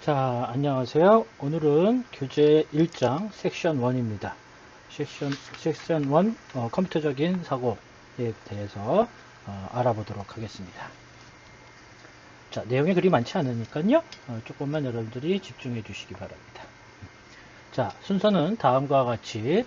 자, 안녕하세요. 오늘은 교재 1장 섹션 1입니다. 섹션 1 컴퓨터적인 사고에 대해서 알아보도록 하겠습니다. 자, 내용이 그리 많지 않으니까요. 조금만 여러분들이 집중해 주시기 바랍니다. 자, 순서는 다음과 같이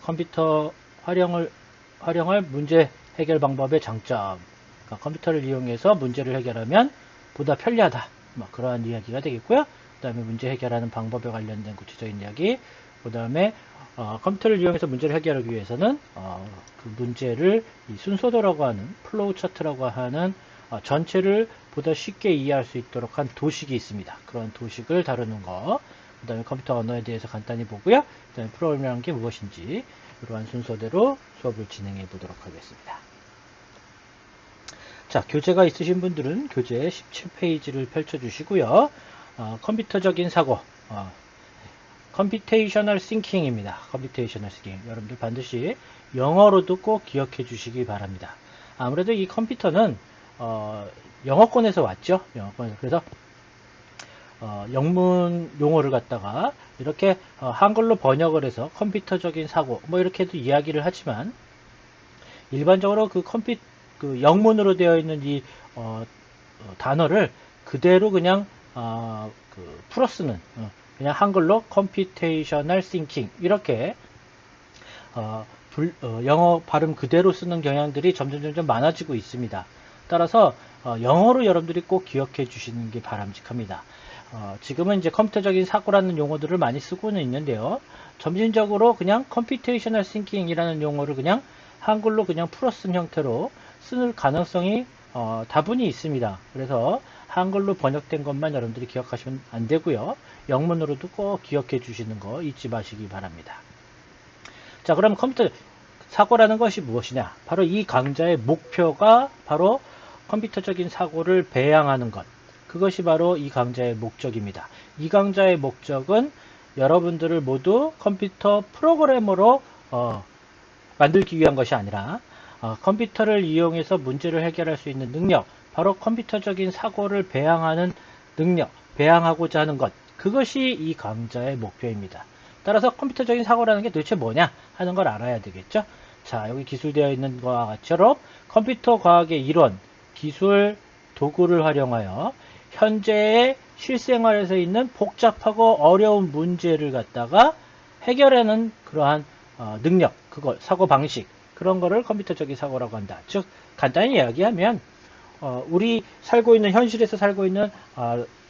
컴퓨터 활용할 문제 해결 방법의 장점, 그러니까 컴퓨터를 이용해서 문제를 해결하면 보다 편리하다. 그러한 이야기가 되겠고요. 그 다음에 문제 해결하는 방법에 관련된 구체적인 이야기, 그 다음에 컴퓨터를 이용해서 문제를 해결하기 위해서는 그 문제를 이 순서도라고 하는 플로우 차트라고 하는 전체를 보다 쉽게 이해할 수 있도록 한 도식이 있습니다. 그런 도식을 다루는 거, 그 다음에 컴퓨터 언어에 대해서 간단히 보고요. 그 다음에 프로그래밍이라는 게 무엇인지 이러한 순서대로 수업을 진행해 보도록 하겠습니다. 자, 교재가 있으신 분들은 교재 17페이지를 펼쳐주시고요. 컴퓨터적인 사고, 컴퓨테이셔널 싱킹입니다. 컴퓨테이셔널 싱킹. 여러분들 반드시 영어로도 꼭 기억해 주시기 바랍니다. 아무래도 이 컴퓨터는 영어권에서 왔죠. 영어권에서. 그래서 영문 용어를 갖다가 이렇게 한글로 번역을 해서 컴퓨터적인 사고 뭐 이렇게도 이야기를 하지만 일반적으로 그 영문으로 되어 있는 이 단어를 그대로 그냥 풀어 쓰는 그냥 한글로 컴퓨테이셔널 싱킹 이렇게 영어 발음 그대로 쓰는 경향들이 점점 많아지고 있습니다. 따라서 영어로 여러분들이 꼭 기억해 주시는 게 바람직합니다. 지금은 이제 컴퓨터적인 사고라는 용어들을 많이 쓰고는 있는데요. 점진적으로 그냥 컴퓨테이셔널 싱킹이라는 용어를 그냥 한글로 그냥 풀어 쓴 형태로 쓸 가능성이 다분히 있습니다. 그래서 한글로 번역된 것만 여러분들이 기억하시면 안 되고요. 영문으로도 꼭 기억해 주시는 거 잊지 마시기 바랍니다. 자, 그럼 컴퓨터 사고라는 것이 무엇이냐? 바로 이 강좌의 목표가 바로 컴퓨터적인 사고를 배양하는 것. 그것이 바로 이 강좌의 목적입니다. 이 강좌의 목적은 여러분들을 모두 컴퓨터 프로그래머로 만들기 위한 것이 아니라 컴퓨터를 이용해서 문제를 해결할 수 있는 능력, 바로 컴퓨터적인 사고를 배양하는 능력, 배양하고자 하는 것, 그것이 이 강좌의 목표입니다. 따라서 컴퓨터적인 사고라는 게 도대체 뭐냐 하는 걸 알아야 되겠죠. 자, 여기 기술되어 있는 것과 같이처럼 컴퓨터 과학의 이론, 기술, 도구를 활용하여 현재의 실생활에서 있는 복잡하고 어려운 문제를 갖다가 해결하는 그러한 능력, 그걸 사고 방식, 그런 거를 컴퓨터적인 사고라고 한다. 즉 간단히 이야기하면 우리 살고 있는 현실에서 살고 있는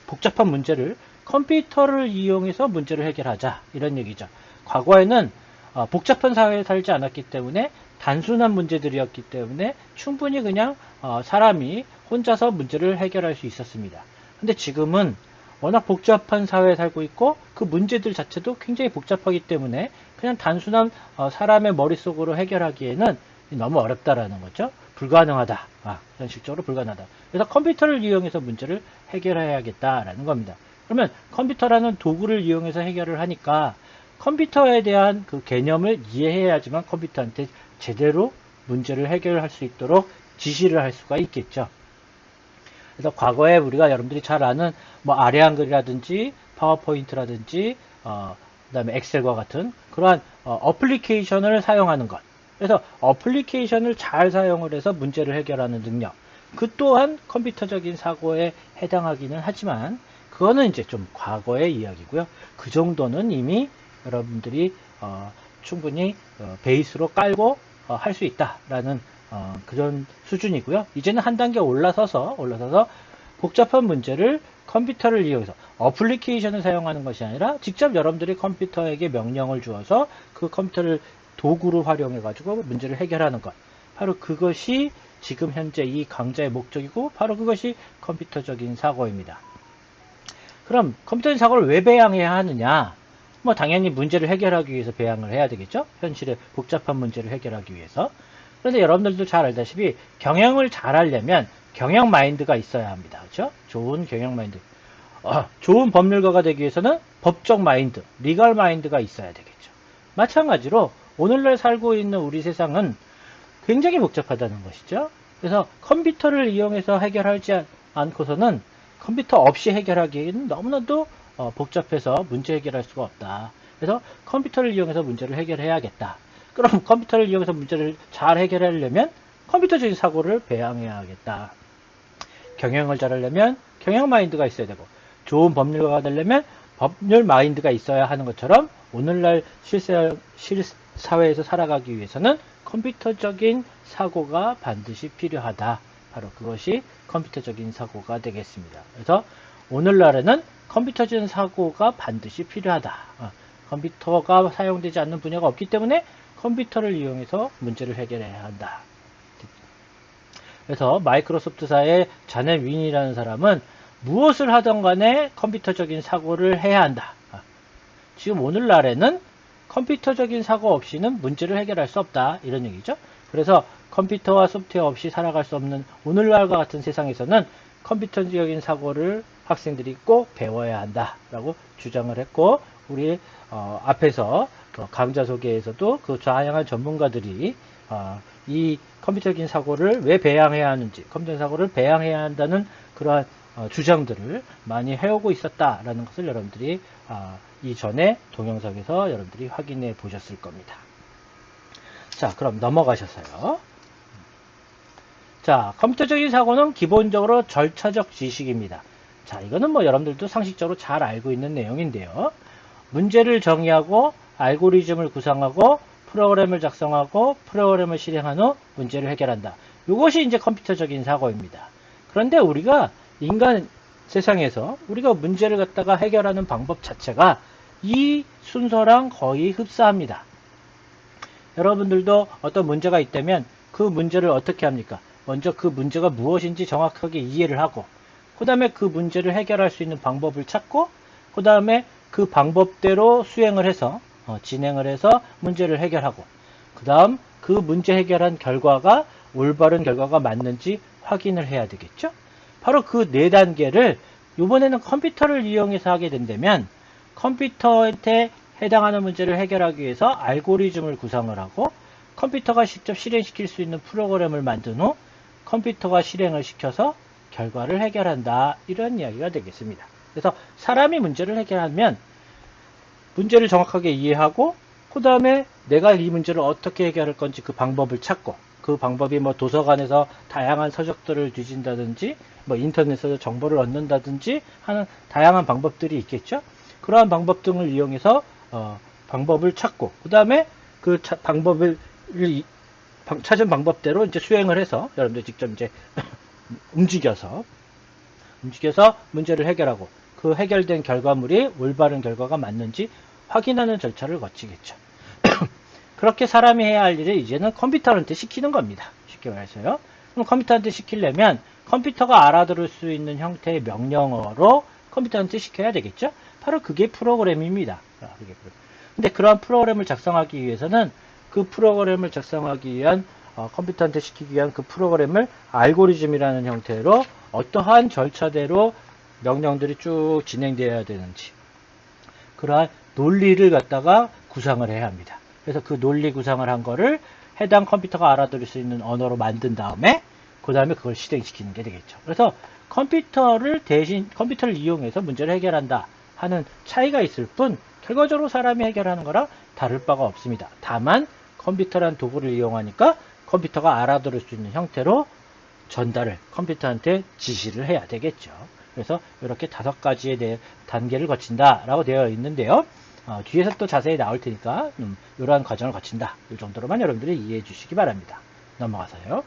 복잡한 문제를 컴퓨터를 이용해서 문제를 해결하자 이런 얘기죠. 과거에는 복잡한 사회에 살지 않았기 때문에 단순한 문제들이었기 때문에 충분히 그냥 사람이 혼자서 문제를 해결할 수 있었습니다. 근데 지금은 워낙 복잡한 사회에 살고 있고 그 문제들 자체도 굉장히 복잡하기 때문에 그냥 단순한 사람의 머릿속으로 해결하기에는 너무 어렵다라는 거죠. 불가능하다. 현실적으로 불가능하다. 그래서 컴퓨터를 이용해서 문제를 해결해야겠다라는 겁니다. 그러면 컴퓨터라는 도구를 이용해서 해결을 하니까 컴퓨터에 대한 그 개념을 이해해야지만 컴퓨터한테 제대로 문제를 해결할 수 있도록 지시를 할 수가 있겠죠. 그래서 과거에 우리가 여러분들이 잘 아는 뭐 아래 한글이라든지 파워포인트라든지 그다음에 엑셀과 같은 그러한 어플리케이션을 사용하는 것. 그래서 어플리케이션을 잘 사용을 해서 문제를 해결하는 능력. 그 또한 컴퓨터적인 사고에 해당하기는 하지만 그거는 이제 좀 과거의 이야기고요. 그 정도는 이미 여러분들이 충분히 베이스로 깔고 할 수 있다라는 그런 수준이고요. 이제는 한 단계 올라서서 복잡한 문제를 컴퓨터를 이용해서 어플리케이션을 사용하는 것이 아니라 직접 여러분들이 컴퓨터에게 명령을 주어서 그 컴퓨터를 도구로 활용해 가지고 문제를 해결하는 것. 바로 그것이 지금 현재 이 강좌의 목적이고 바로 그것이 컴퓨터적인 사고입니다. 그럼 컴퓨터적인 사고를 왜 배양해야 하느냐? 뭐 당연히 문제를 해결하기 위해서 배양을 해야 되겠죠. 현실의 복잡한 문제를 해결하기 위해서. 그런데 여러분들도 잘 알다시피 경영을 잘 하려면 경영 마인드가 있어야 합니다. 그렇죠? 좋은 경영 마인드. 좋은 법률가가 되기 위해서는 법적 마인드, 리걸 마인드가 있어야 되겠죠. 마찬가지로 오늘날 살고 있는 우리 세상은 굉장히 복잡하다는 것이죠. 그래서 컴퓨터를 이용해서 해결하지 않고서는 컴퓨터 없이 해결하기에는 너무나도 복잡해서 문제 해결할 수가 없다. 그래서 컴퓨터를 이용해서 문제를 해결해야겠다. 그럼 컴퓨터를 이용해서 문제를 잘 해결하려면 컴퓨터적인 사고를 배양해야겠다. 경영을 잘하려면 경영 마인드가 있어야 되고, 좋은 법률가가 되려면 법률 마인드가 있어야 하는 것처럼, 오늘날 실사회에서 살아가기 위해서는 컴퓨터적인 사고가 반드시 필요하다. 바로 그것이 컴퓨터적인 사고가 되겠습니다. 그래서 오늘날에는 컴퓨터적인 사고가 반드시 필요하다. 컴퓨터가 사용되지 않는 분야가 없기 때문에 컴퓨터를 이용해서 문제를 해결해야 한다. 그래서 마이크로소프트사의 자넷 윈이라는 사람은 무엇을 하던 간에 컴퓨터적인 사고를 해야 한다. 지금 오늘날에는 컴퓨터적인 사고 없이는 문제를 해결할 수 없다. 이런 얘기죠. 그래서 컴퓨터와 소프트웨어 없이 살아갈 수 없는 오늘날과 같은 세상에서는 컴퓨터적인 사고를 학생들이 꼭 배워야 한다라고 주장을 했고, 우리 앞에서 강좌 소개에서도 그 다양한 전문가들이 이 컴퓨터적인 사고를 왜 배양해야 하는지, 컴퓨터 사고를 배양해야 한다는 그러한 주장들을 많이 해오고 있었다라는 것을 여러분들이 이전에 동영상에서 여러분들이 확인해 보셨을 겁니다. 자, 그럼 넘어가셔서요. 자, 컴퓨터적인 사고는 기본적으로 절차적 지식입니다. 자, 이거는 뭐 여러분들도 상식적으로 잘 알고 있는 내용인데요. 문제를 정의하고 알고리즘을 구상하고 프로그램을 작성하고 프로그램을 실행한 후 문제를 해결한다. 이것이 이제 컴퓨터적인 사고입니다. 그런데 우리가 인간 세상에서 우리가 문제를 갖다가 해결하는 방법 자체가 이 순서랑 거의 흡사합니다. 여러분들도 어떤 문제가 있다면 그 문제를 어떻게 합니까? 먼저 그 문제가 무엇인지 정확하게 이해를 하고, 그 다음에 그 문제를 해결할 수 있는 방법을 찾고, 그 다음에 그 방법대로 수행을 해서 진행을 해서 문제를 해결하고, 그 다음 그 문제 해결한 결과가 올바른 결과가 맞는지 확인을 해야 되겠죠? 바로 그 네 단계를 이번에는 컴퓨터를 이용해서 하게 된다면, 컴퓨터한테 해당하는 문제를 해결하기 위해서 알고리즘을 구상을 하고, 컴퓨터가 직접 실행시킬 수 있는 프로그램을 만든 후 컴퓨터가 실행을 시켜서 결과를 해결한다. 이런 이야기가 되겠습니다. 그래서 사람이 문제를 해결하면 문제를 정확하게 이해하고, 그 다음에 내가 이 문제를 어떻게 해결할 건지 그 방법을 찾고, 그 방법이 뭐 도서관에서 다양한 서적들을 뒤진다든지, 뭐 인터넷에서 정보를 얻는다든지 하는 다양한 방법들이 있겠죠. 그러한 방법 등을 이용해서 방법을 찾고, 그 다음에 그 방법을 찾은 방법대로 이제 수행을 해서 여러분들 직접 이제 움직여서 문제를 해결하고, 그 해결된 결과물이 올바른 결과가 맞는지 확인하는 절차를 거치겠죠. 그렇게 사람이 해야 할 일을 이제는 컴퓨터한테 시키는 겁니다. 쉽게 말해서요. 그럼 컴퓨터한테 시키려면 컴퓨터가 알아들을 수 있는 형태의 명령어로 컴퓨터한테 시켜야 되겠죠. 바로 그게 프로그램입니다. 근데 그러한 프로그램을 작성하기 위해서는 그 프로그램을 작성하기 위한 컴퓨터한테 시키기 위한 그 프로그램을 알고리즘이라는 형태로 어떠한 절차대로 명령들이 쭉 진행되어야 되는지, 그러한 논리를 갖다가 구상을 해야 합니다. 그래서 그 논리 구상을 한 거를 해당 컴퓨터가 알아들을 수 있는 언어로 만든 다음에 그 다음에 그걸 실행시키는 게 되겠죠. 그래서 컴퓨터를 이용해서 문제를 해결한다 하는 차이가 있을 뿐, 결과적으로 사람이 해결하는 거랑 다를 바가 없습니다. 다만 컴퓨터란 도구를 이용하니까 컴퓨터가 알아들을 수 있는 형태로 전달을 컴퓨터한테 지시를 해야 되겠죠. 그래서 이렇게 5가지의 단계를 거친다라고 되어 있는데요. 뒤에서 또 자세히 나올 테니까 이러한 과정을 거친다. 이 정도로만 여러분들이 이해해 주시기 바랍니다. 넘어가서요.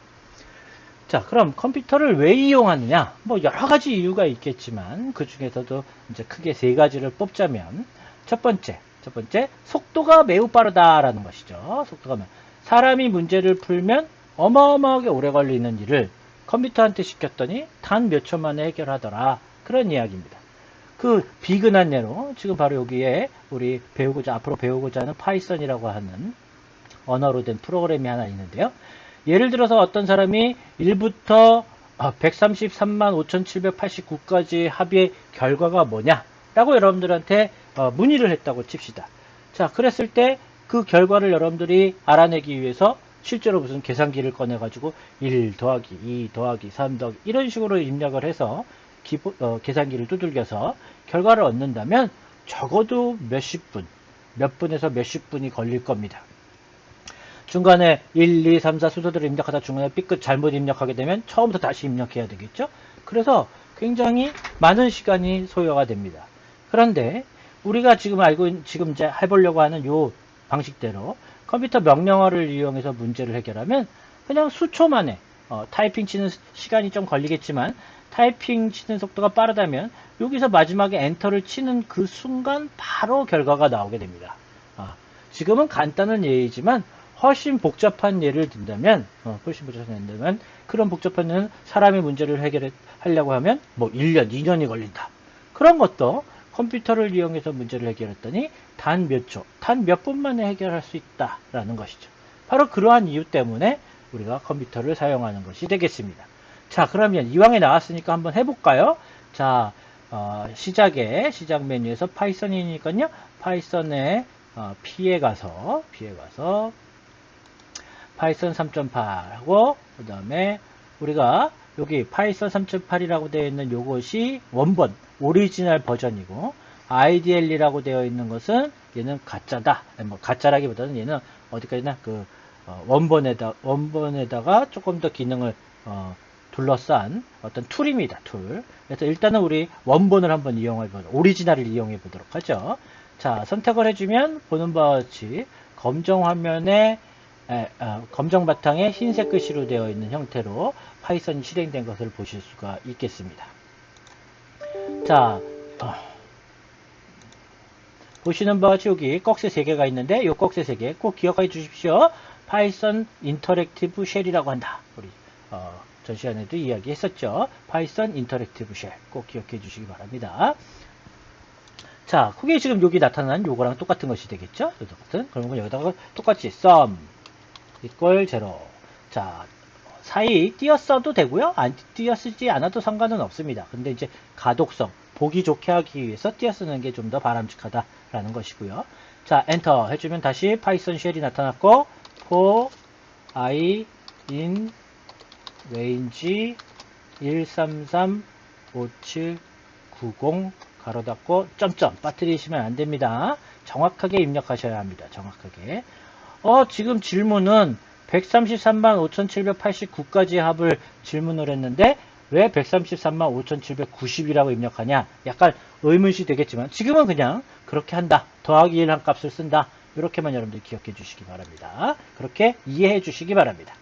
자, 그럼 컴퓨터를 왜 이용하느냐? 뭐 여러 가지 이유가 있겠지만 그 중에서도 이제 크게 3가지를 뽑자면, 첫 번째, 속도가 매우 빠르다라는 것이죠. 사람이 문제를 풀면 어마어마하게 오래 걸리는 일을 컴퓨터한테 시켰더니 단 몇 초 만에 해결하더라. 그런 이야기입니다. 그 비근한 예로 지금 바로 여기에 우리 앞으로 배우고자 하는 파이썬이라고 하는 언어로 된 프로그램이 하나 있는데요. 예를 들어서 어떤 사람이 1부터 133만 5789까지 합의 결과가 뭐냐? 라고 여러분들한테 문의를 했다고 칩시다. 자, 그랬을 때 그 결과를 여러분들이 알아내기 위해서 실제로 무슨 계산기를 꺼내가지고 1 더하기 2 더하기 3 더하기 이런 식으로 입력을 해서 계산기를 두들겨서 결과를 얻는다면 적어도 몇 분에서 몇십 분이 걸릴 겁니다. 중간에 1, 2, 3, 4 순서대로 입력하다 중간에 삐끗 잘못 입력하게 되면 처음부터 다시 입력해야 되겠죠? 그래서 굉장히 많은 시간이 소요가 됩니다. 그런데 우리가 지금 이제 해보려고 하는 요 방식대로 컴퓨터 명령어를 이용해서 문제를 해결하면 그냥 수초 만에 타이핑 치는 시간이 좀 걸리겠지만 타이핑 치는 속도가 빠르다면 여기서 마지막에 엔터를 치는 그 순간 바로 결과가 나오게 됩니다. 지금은 간단한 예이지만 훨씬 복잡한 예를 든다면 그런 복잡한 예는 사람이 문제를 해결하려고 하면 뭐 1년, 2년이 걸린다. 그런 것도 컴퓨터를 이용해서 문제를 해결했더니 단 몇 초, 단 몇 분 만에 해결할 수 있다라는 것이죠. 바로 그러한 이유 때문에 우리가 컴퓨터를 사용하는 것이 되겠습니다. 자, 그러면 이왕에 나왔으니까 한번 해볼까요? 자, 시작 메뉴에서 파이썬이니까요. 파이썬에 P에 가서 파이썬 3.8하고 그 다음에 우리가 여기 파이썬 3.8이라고 되어 있는 요것이 원본 오리지널 버전이고 IDL이라고 되어 있는 것은 얘는 가짜다. 뭐 가짜라기보다는 얘는 어디까지나 그 원본에다가 조금 더 기능을 둘러싼 어떤 툴입니다. 툴. 그래서 일단은 우리 원본을 한번 오리지널을 이용해 보도록 하죠. 자, 선택을 해주면 보는 바와 같이 검정 화면에 검정 바탕에 흰색 글씨로 되어 있는 형태로 파이썬이 실행된 것을 보실 수가 있겠습니다. 자, 보시는 바와 같이 여기 꺽쇠 3개가 있는데 이 꺽쇠 3개 꼭 기억해 주십시오. 파이썬 인터랙티브 쉘이라고 한다. 우리 전 시간에도 이야기했었죠. 파이썬 인터랙티브 쉘 꼭 기억해 주시기 바랍니다. 자, 그게 지금 여기 나타난 요거랑 똑같은 것이 되겠죠? 똑같은. 그러면 여기다가 똑같이 sum equal 0. 자, 사이 띄었어도 되고요. 안 띄었지 않아도 상관은 없습니다. 근데 이제 가독성, 보기 좋게 하기 위해서 띄어쓰는 게 좀 더 바람직하다라는 것이고요. 자, 엔터 해주면 다시 파이썬 쉘이 나타났고 for I in range 1335790 가로 닫고 점점 빠뜨리시면 안 됩니다. 정확하게 입력하셔야 합니다. 정확하게. 지금 질문은 1335789까지 합을 질문을 했는데 왜 1335790이라고 입력하냐? 약간 의문시 되겠지만 지금은 그냥 그렇게 한다. 더하기 1 한 값을 쓴다. 이렇게만 여러분들 기억해 주시기 바랍니다. 그렇게 이해해 주시기 바랍니다.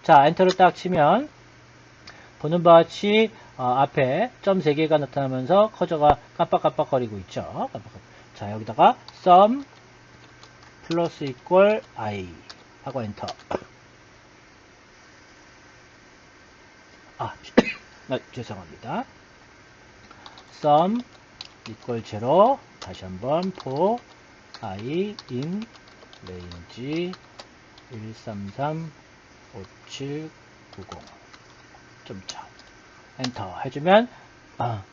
자, 엔터를 딱 치면 보는 바와 같이 앞에 점 3개가 나타나면서 커저가 깜빡깜빡거리고 있죠. 자, 여기다가 sum 플러스 equal I 하고 엔터. 죄송합니다. sum equal 0 다시 한번 for I in range 1335790 점점 엔터 해주면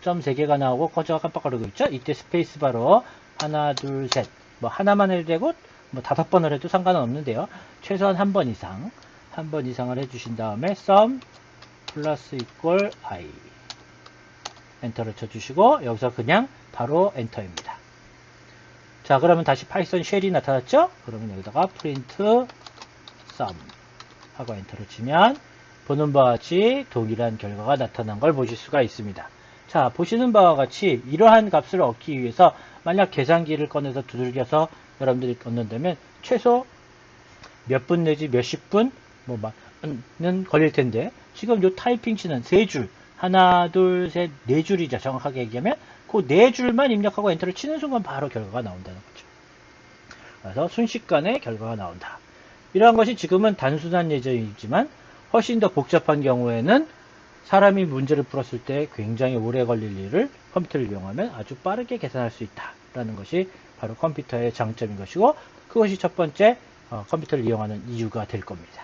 점 3개가 나오고 커저가 깜빡거리고 있죠. 이때 스페이스바로 하나 둘 셋 뭐 하나만 해도 되고 뭐 5번을 해도 상관은 없는데요. 최소한 한 번 이상을 해주신 다음에 sum 플러스 equal I 엔터를 쳐주시고 여기서 그냥 바로 엔터입니다. 자, 그러면 다시 파이썬 쉘이 나타났죠? 그러면 여기다가 print sum 하고 엔터를 치면 보는 바와 같이 동일한 결과가 나타난 걸 보실 수가 있습니다. 자, 보시는 바와 같이 이러한 값을 얻기 위해서 만약 계산기를 꺼내서 두들겨서 여러분들이 얻는다면 최소 몇 분 내지 몇십 분 는 걸릴 텐데 지금 요 타이핑 치는 3줄 하나 둘 셋 4줄이죠. 정확하게 얘기하면 그 4줄만 입력하고 엔터를 치는 순간 바로 결과가 나온다는 거죠. 그래서 순식간에 결과가 나온다. 이러한 것이 지금은 단순한 예제이지만 훨씬 더 복잡한 경우에는 사람이 문제를 풀었을 때 굉장히 오래 걸릴 일을 컴퓨터를 이용하면 아주 빠르게 계산할 수 있다라는 것이 바로 컴퓨터의 장점인 것이고 그것이 첫 번째 컴퓨터를 이용하는 이유가 될 겁니다.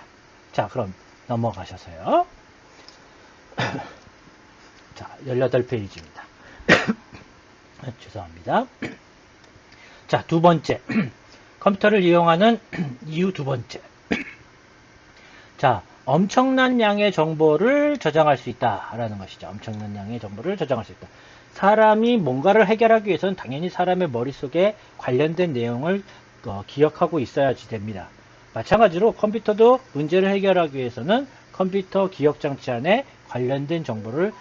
자, 그럼 넘어가셔서요. 자, 18페이지입니다. 죄송합니다. 자, 두 번째. 컴퓨터를 이용하는 이유 두 번째. 자, 엄청난 양의 정보를 저장할 수 있다라는 것이죠. 엄청난 양의 정보를 저장할 수 있다. 사람이 뭔가를 해결하기 위해서는 당연히 사람의 머릿속에 관련된 내용을 기억하고 있어야지 됩니다. 마찬가지로 컴퓨터도 문제를 해결하기 위해서는 컴퓨터 기억장치 안에 관련된 정보를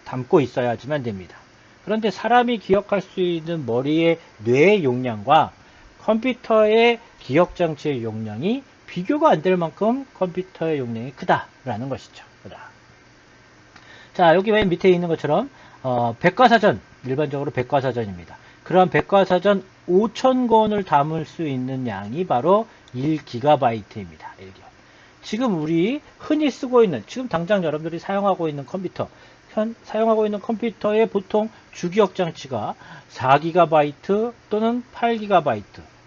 담고 있어야지만 됩니다. 그런데 사람이 기억할 수 있는 머리의 뇌의 용량과 컴퓨터의 기억장치의 용량이 비교가 안 될 만큼 컴퓨터의 용량이 크다라는 것이죠. 자, 여기 맨 밑에 있는 것처럼 백과사전, 일반적으로 백과사전입니다. 그러한 백과사전 5,000권을 담을 수 있는 양이 바로 1GB입니다. 지금 우리 흔히 쓰고 있는, 지금 당장 여러분들이 사용하고 있는 컴퓨터, 사용하고 있는 컴퓨터의 보통 주기억 장치가 4GB 또는 8GB,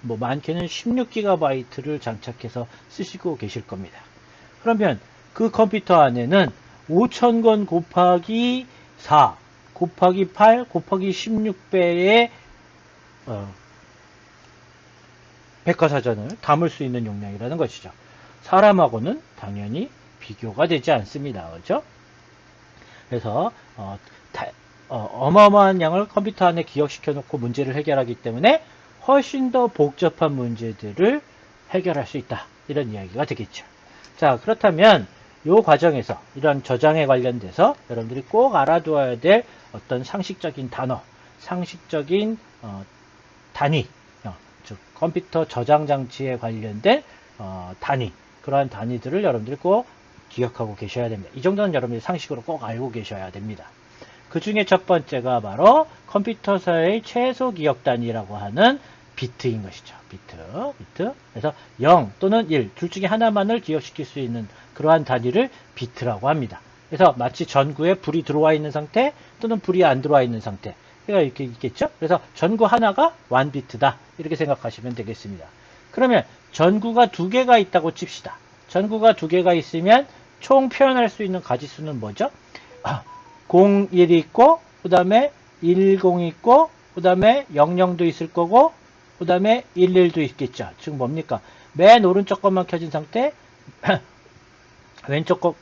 뭐 많게는 16GB를 장착해서 쓰시고 계실 겁니다. 그러면 그 컴퓨터 안에는 5,000권 곱하기 4 곱하기 8 곱하기 16배의 백과사전을 담을 수 있는 용량이라는 것이죠. 사람하고는 당연히 비교가 되지 않습니다. 그렇죠? 그래서 어마어마한 양을 컴퓨터 안에 기억시켜 놓고 문제를 해결하기 때문에 훨씬 더 복잡한 문제들을 해결할 수 있다. 이런 이야기가 되겠죠. 자, 그렇다면 이 과정에서 이런 저장에 관련돼서 여러분들이 꼭 알아두어야 될 어떤 상식적인 단어, 상식적인 단위, 즉 컴퓨터 저장 장치에 관련된 단위, 그러한 단위들을 여러분들이 꼭 기억하고 계셔야 됩니다. 이 정도는 여러분들이 상식으로 꼭 알고 계셔야 됩니다. 그 중에 첫 번째가 바로 컴퓨터사의 최소 기억 단위라고 하는 비트인 것이죠. 비트. 그래서 0 또는 1, 둘 중에 하나만을 기억시킬 수 있는 그러한 단위를 비트라고 합니다. 그래서 마치 전구에 불이 들어와 있는 상태 또는 불이 안 들어와 있는 상태. 이렇게 있겠죠? 그래서 전구 하나가 1비트다. 이렇게 생각하시면 되겠습니다. 그러면 전구가 2개가 있다고 칩시다. 전구가 2개가 있으면 총 표현할 수 있는 가지수는 뭐죠? 01 있고, 그 다음에 10 있고, 그 다음에 00도 있을 거고, 그 다음에 11도 있겠죠. 즉 뭡니까? 맨 오른쪽 것만 켜진 상태, 왼쪽 것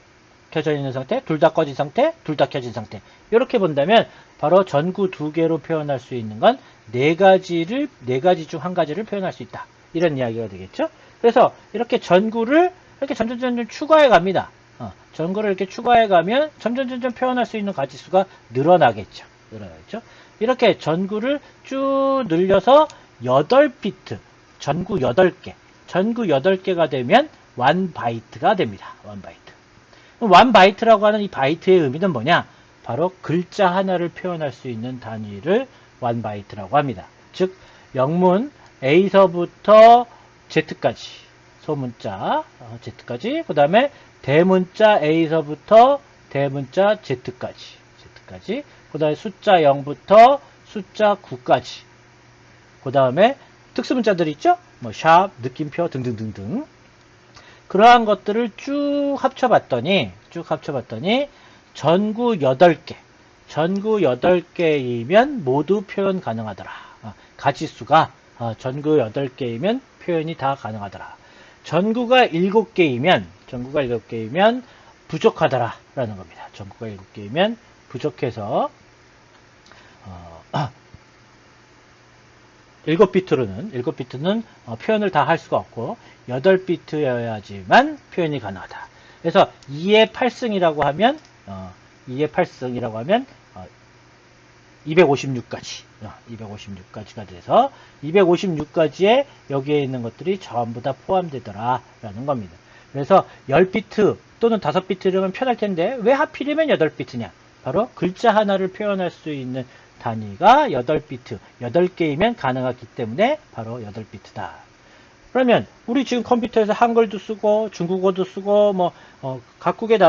켜져 있는 상태, 둘 다 꺼진 상태, 둘 다 켜진 상태. 이렇게 본다면 바로 전구 2개로 표현할 수 있는 건 4가지 중 한 가지를 표현할 수 있다. 이런 이야기가 되겠죠. 그래서 이렇게 전구를 이렇게 점점 추가해 갑니다. 전구를 이렇게 추가해 가면 점점 표현할 수 있는 가지수가 늘어나겠죠. 이렇게 전구를 쭉 늘려서 8비트, 전구 8개, 전구 8개가 되면 1바이트가 됩니다. 1바이트. 1바이트라고 하는 이 바이트의 의미는 뭐냐? 바로 글자 하나를 표현할 수 있는 단위를 1바이트라고 합니다. 즉, 영문 A서부터 Z까지, 소문자 Z까지, 그 다음에 대문자 A서부터 대문자 Z까지, 그 다음에 숫자 0부터 숫자 9까지, 그 다음에 특수문자들 있죠? 뭐 샵, 느낌표 등등등등. 그러한 것들을 쭉 합쳐봤더니 전구 8개이면 모두 표현 가능하더라. 가지수가 전구 8개이면 표현이 다 가능하더라. 전구가 7개이면 부족하더라 라는 겁니다. 전구가 7개이면 부족해서 7비트는 표현을 다 할 수가 없고 8비트여야지만 표현이 가능하다. 그래서 2의 8승이라고 하면 256가지가 돼서 256가지에 여기에 있는 것들이 전부 다 포함되더라 라는 겁니다. 그래서 10비트 또는 5비트라면 편할 텐데 왜 하필이면 8비트냐? 바로 글자 하나를 표현할 수 있는 단위가 8비트, 8개이면 가능하기 때문에 바로 8비트다. 그러면 우리 지금 컴퓨터에서 한글도 쓰고 중국어도 쓰고 뭐 각국의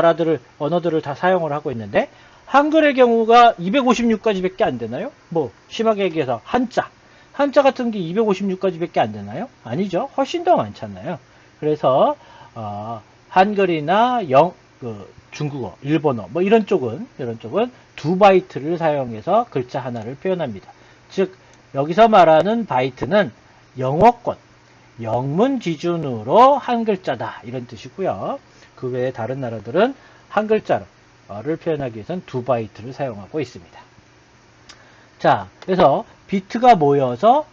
언어들을 다 사용을 하고 있는데 한글의 경우가 256가지밖에 안 되나요? 뭐 심하게 얘기해서 한자 같은 게 256가지밖에 안 되나요? 아니죠. 훨씬 더 많잖아요. 그래서 한글이나 중국어, 일본어 뭐 이런 쪽은 2바이트를 사용해서 글자 하나를 표현합니다. 즉 여기서 말하는 바이트는 영어권, 영문 기준으로 한 글자다 이런 뜻이고요. 그 외에 다른 나라들은 한 글자를 표현하기 위해서는 2바이트를 사용하고 있습니다. 자, 그래서 비트가 모여서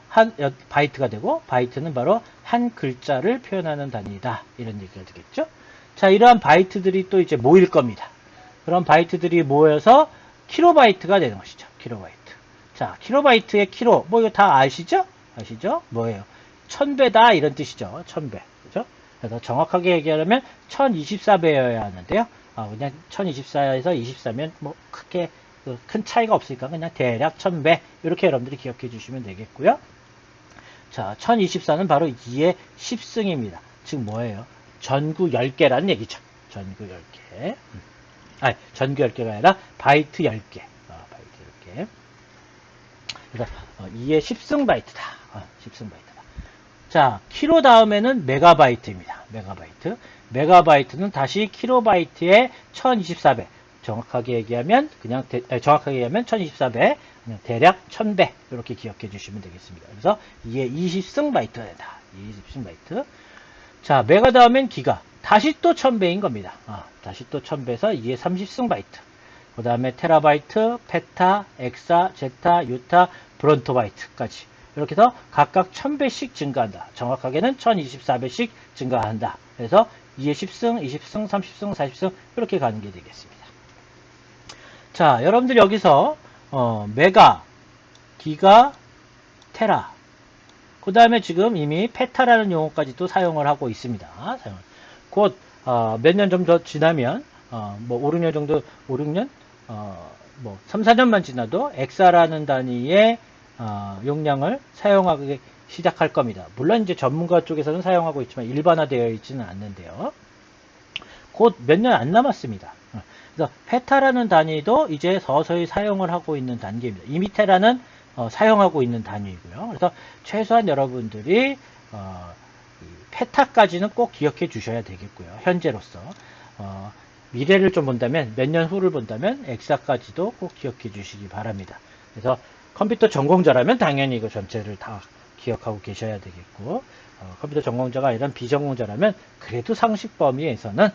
바이트가 되고, 바이트는 바로 한 글자를 표현하는 단위다. 이런 얘기가 되겠죠? 자, 이러한 바이트들이 또 이제 모일 겁니다. 그런 바이트들이 모여서 킬로바이트가 되는 것이죠. 킬로바이트. 자, 킬로바이트의 킬로, 뭐 이거 다 아시죠? 아시죠? 뭐예요? 1000배다 이런 뜻이죠. 1000배. 그죠? 그래서 정확하게 얘기하려면 1024배여야 하는데요. 그냥 1024에서 24면 뭐 크게 큰 차이가 없으니까 그냥 대략 1000배 이렇게 여러분들이 기억해 주시면 되겠고요. 자, 1024는 바로 2의 10승입니다. 즉 뭐예요? 전구 10개라는 얘기죠. 전구 10개. 전구 10개가 아니라 바이트 10개. 바이트 10개. 그래서 2의 10승 바이트다. 10승 바이트다. 자, 킬로 다음에는 메가바이트입니다. 메가바이트. 메가바이트는 다시 킬로바이트의 1024배. 정확하게 얘기하면 1024배, 그냥 대략 1000배 이렇게 기억해 주시면 되겠습니다. 그래서 2의 20승 바이트가 된다. 20승 바이트. 자, 메가 다음엔 기가. 다시 또 1000배인 겁니다. 다시 또 1000배에서 2의 30승 바이트. 그 다음에 테라바이트, 페타, 엑사, 제타, 유타, 브론토바이트까지. 이렇게 해서 각각 1000배씩 증가한다. 정확하게는 1024배씩 증가한다. 그래서 2의 10승, 20승, 30승, 40승 이렇게 가는 게 되겠습니다. 자, 여러분들 여기서 메가, 기가, 테라, 그 다음에 지금 이미 페타라는 용어까지도 사용을 하고 있습니다. 곧 몇 년 좀 더 지나면 뭐 5, 6년 정도, 5, 6년? 뭐 3, 4년만 지나도 엑사라는 단위의 용량을 사용하기 시작할 겁니다. 물론 이제 전문가 쪽에서는 사용하고 있지만 일반화되어 있지는 않는데요. 곧 몇 년 안 남았습니다. 그래서 페타라는 단위도 이제 서서히 사용을 하고 있는 단계입니다. 이미 테라는 사용하고 있는 단위이고요. 그래서 최소한 여러분들이 페타까지는 꼭 기억해 주셔야 되겠고요. 현재로서 미래를 좀 본다면, 몇 년 후를 본다면 엑사까지도 꼭 기억해 주시기 바랍니다. 그래서 컴퓨터 전공자라면 당연히 이거 전체를 다 기억하고 계셔야 되겠고, 컴퓨터 전공자가 아니라 비전공자라면 그래도 상식 범위에서는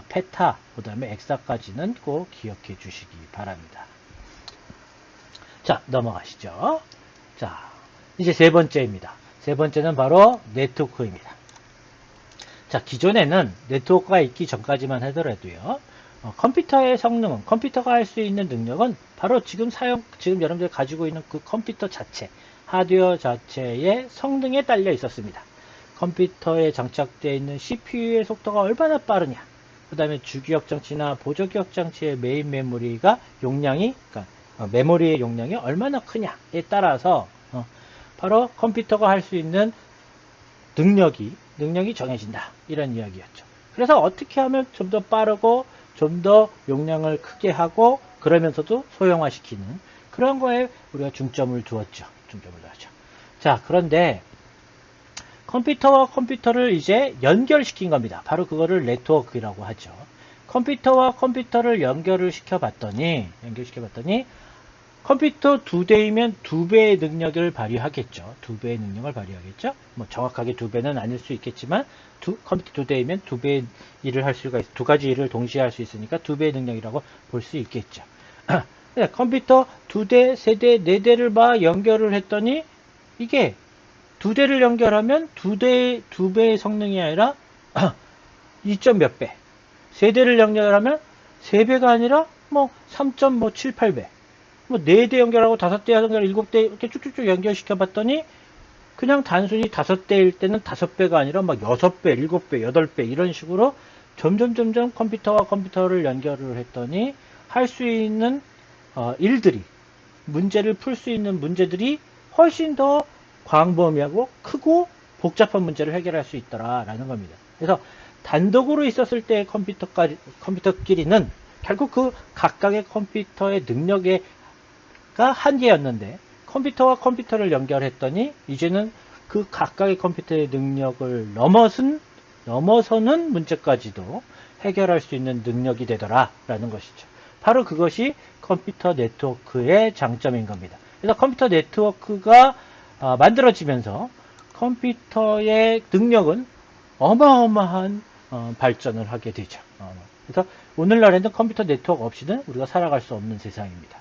페타, 그 다음에 엑사까지는 꼭 기억해 주시기 바랍니다. 자, 넘어가시죠. 자, 이제 세 번째입니다. 세 번째는 바로 네트워크입니다. 자, 기존에는 네트워크가 있기 전까지만 하더라도요, 컴퓨터의 성능은, 컴퓨터가 할 수 있는 능력은 바로 지금 여러분들이 가지고 있는 그 컴퓨터 자체, 하드웨어 자체의 성능에 딸려 있었습니다. 컴퓨터에 장착되어 있는 CPU의 속도가 얼마나 빠르냐, 그 다음에 주기억 장치나 보조기억 장치의 메인 메모리가 용량이, 그러니까 메모리의 용량이 얼마나 크냐에 따라서 바로 컴퓨터가 할 수 있는 능력이 정해진다. 이런 이야기였죠. 그래서 어떻게 하면 좀 더 빠르고 좀 더 용량을 크게 하고 그러면서도 소형화시키는 그런 거에 우리가 중점을 두었죠. 자, 그런데 컴퓨터와 컴퓨터를 이제 연결시킨 겁니다. 바로 그거를 네트워크라고 하죠. 컴퓨터와 컴퓨터를 연결시켜봤더니 컴퓨터 2대이면 2배의 능력을 발휘하겠죠. 2배의 능력을 발휘하겠죠. 뭐 정확하게 2배는 아닐 수 있겠지만 컴퓨터 2대이면 2배의 일을 할 수가 있어. 두 가지 일을 동시에 할 수 있으니까 2배의 능력이라고 볼 수 있겠죠. 컴퓨터 2대, 3대, 4대를 막 연결을 했더니 이게 2대를 연결하면 2배의 성능이 아니라 2점 몇 배. 3대를 연결하면 3배가 아니라 뭐 3.78배. 뭐 4대 연결하고 5대 연결, 7대 이렇게 쭉쭉쭉 연결시켜 봤더니 그냥 단순히 5대일 때는 5배가 아니라 막 6배, 7배, 8배 이런 식으로 점점 컴퓨터와 컴퓨터를 연결을 했더니 할 수 있는 문제를 풀 수 있는 문제들이 훨씬 더 광범위하고 크고 복잡한 문제를 해결할 수 있더라라는 겁니다. 그래서 단독으로 있었을 때 컴퓨터끼리는 결국 그 각각의 컴퓨터의 능력가 한계였는데 컴퓨터와 컴퓨터를 연결했더니 이제는 그 각각의 컴퓨터의 능력을 넘어서는 문제까지도 해결할 수 있는 능력이 되더라라는 것이죠. 바로 그것이 컴퓨터 네트워크의 장점인 겁니다. 그래서 컴퓨터 네트워크가 만들어지면서 컴퓨터의 능력은 어마어마한 발전을 하게 되죠. 그래서 오늘날에는 컴퓨터 네트워크 없이는 우리가 살아갈 수 없는 세상입니다.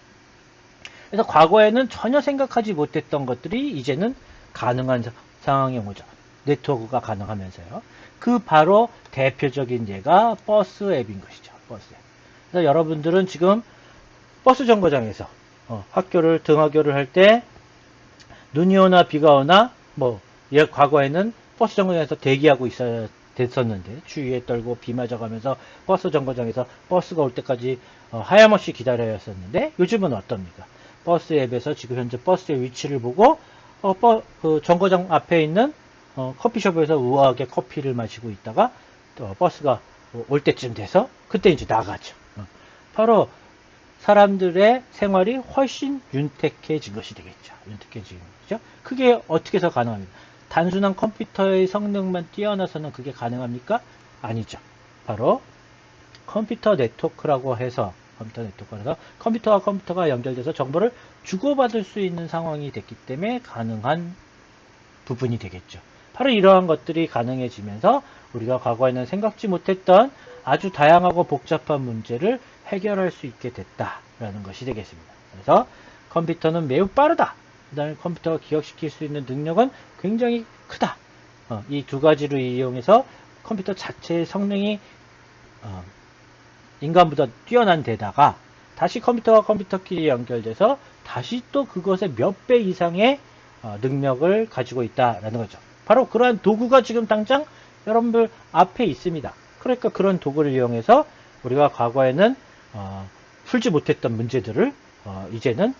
그래서 과거에는 전혀 생각하지 못했던 것들이 이제는 가능한 상황이 오죠. 네트워크가 가능하면서요. 그 바로 대표적인 예가 버스 앱인 것이죠. 버스 앱. 그래서 여러분들은 지금 버스 정거장에서 등하교를 할 때 눈이 오나 비가 오나 과거에는 버스 정거장에서 대기하고 있어야 됐었는데 추위에 떨고 비 맞아가면서 버스 정거장에서 버스가 올 때까지 하염없이 기다려야 했었는데 요즘은 어떻습니까? 버스 앱에서 지금 현재 버스의 위치를 보고 그 정거장 앞에 있는 커피숍에서 우아하게 커피를 마시고 있다가 또 버스가 올 때쯤 돼서 그때 이제 나가죠. 바로 사람들의 생활이 훨씬 윤택해진 것이 되겠죠. 윤택해진 거죠. 그게 어떻게 해서 가능합니까? 단순한 컴퓨터의 성능만 뛰어나서는 그게 가능합니까? 아니죠. 바로 컴퓨터 네트워크라고 해서 컴퓨터와 컴퓨터가 연결돼서 정보를 주고받을 수 있는 상황이 됐기 때문에 가능한 부분이 되겠죠. 바로 이러한 것들이 가능해지면서 우리가 과거에는 생각지 못했던 아주 다양하고 복잡한 문제를 해결할 수 있게 됐다라는 것이 되겠습니다. 그래서 컴퓨터는 매우 빠르다. 그 다음에 컴퓨터가 기억시킬 수 있는 능력은 굉장히 크다. 이 두 가지를 이용해서 컴퓨터 자체의 성능이 인간보다 뛰어난 데다가 다시 컴퓨터와 컴퓨터끼리 연결돼서 다시 또 그것의 몇 배 이상의 능력을 가지고 있다라는 거죠. 바로 그러한 도구가 지금 당장 여러분들 앞에 있습니다. 그러니까 그런 도구를 이용해서 우리가 과거에는 풀지 못했던 문제들을 이제는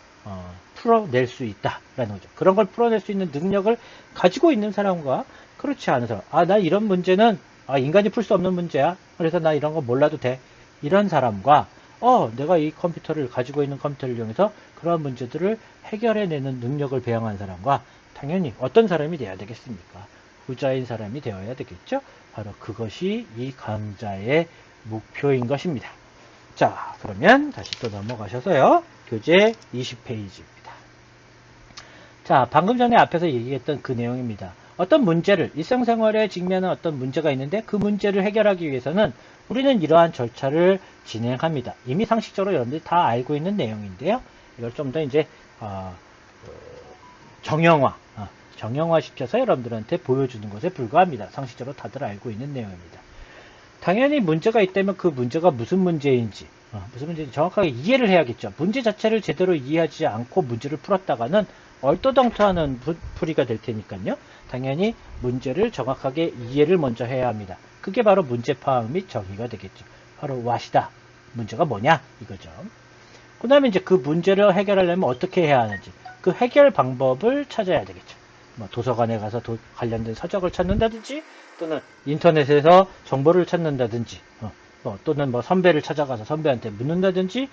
풀어낼 수 있다라는 거죠. 그런 걸 풀어낼 수 있는 능력을 가지고 있는 사람과 그렇지 않은 사람, 나 이런 문제는 인간이 풀 수 없는 문제야. 그래서 나 이런 거 몰라도 돼. 이런 사람과 내가 이 컴퓨터를 가지고 있는 컴퓨터를 이용해서 그런 문제들을 해결해내는 능력을 배양한 사람과 당연히 어떤 사람이 돼야 되겠습니까? 부자인 사람이 되어야 되겠죠? 바로 그것이 이 강좌의 목표인 것입니다. 자, 그러면 다시 또 넘어가셔서요. 교재 20페이지입니다. 자, 방금 전에 앞에서 얘기했던 그 내용입니다. 어떤 문제를, 일상생활에 직면한 어떤 문제가 있는데 그 문제를 해결하기 위해서는 우리는 이러한 절차를 진행합니다. 이미 상식적으로 여러분들이 다 알고 있는 내용인데요. 이걸 좀 더 이제 정형화 시켜서 여러분들한테 보여주는 것에 불과합니다. 상식적으로 다들 알고 있는 내용입니다. 당연히 문제가 있다면 그 문제가 무슨 문제인지 정확하게 이해를 해야겠죠. 문제 자체를 제대로 이해하지 않고 문제를 풀었다가는 얼토당토하는 풀이가 될 테니까요. 당연히 문제를 정확하게 이해를 먼저 해야 합니다. 그게 바로 문제 파악 및 정의가 되겠죠. 바로 what이다. 문제가 뭐냐? 이거죠. 그 다음에 이제 그 문제를 해결하려면 어떻게 해야 하는지 그 해결 방법을 찾아야 되겠죠. 도서관에 가서 관련된 서적을 찾는다든지 또는 인터넷에서 정보를 찾는다든지 또는 선배를 찾아가서 선배한테 묻는다든지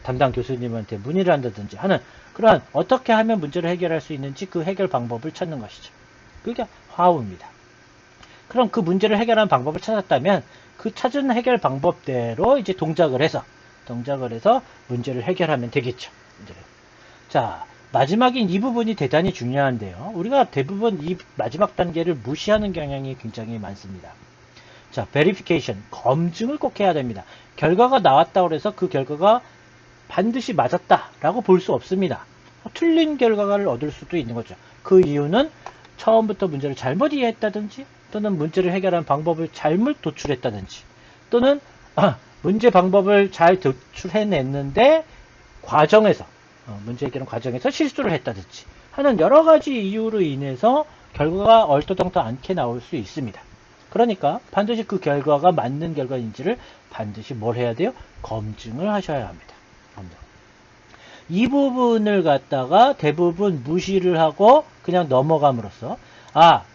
담당 교수님한테 문의를 한다든지 하는 그러한 어떻게 하면 문제를 해결할 수 있는지 그 해결 방법을 찾는 것이죠. 그게 how입니다. 그럼 그 문제를 해결하는 방법을 찾았다면 그 찾은 해결 방법대로 이제 동작을 해서 문제를 해결하면 되겠죠. 자, 마지막인 이 부분이 대단히 중요한데요. 우리가 대부분 이 마지막 단계를 무시하는 경향이 굉장히 많습니다. 자, verification, 검증을 꼭 해야 됩니다. 결과가 나왔다고 해서 그 결과가 반드시 맞았다라고 볼 수 없습니다. 틀린 결과를 얻을 수도 있는 거죠. 그 이유는 처음부터 문제를 잘못 이해했다든지 또는 문제를 해결하는 방법을 잘못 도출했다든지 또는 문제 방법을 잘 도출해냈는데 문제 해결하는 과정에서 실수를 했다든지 하는 여러 가지 이유로 인해서 결과가 얼토당토 않게 나올 수 있습니다. 그러니까 반드시 그 결과가 맞는 결과인지를 반드시 뭘 해야 돼요? 검증을 하셔야 합니다. 이 부분을 갖다가 대부분 무시를 하고 그냥 넘어감으로써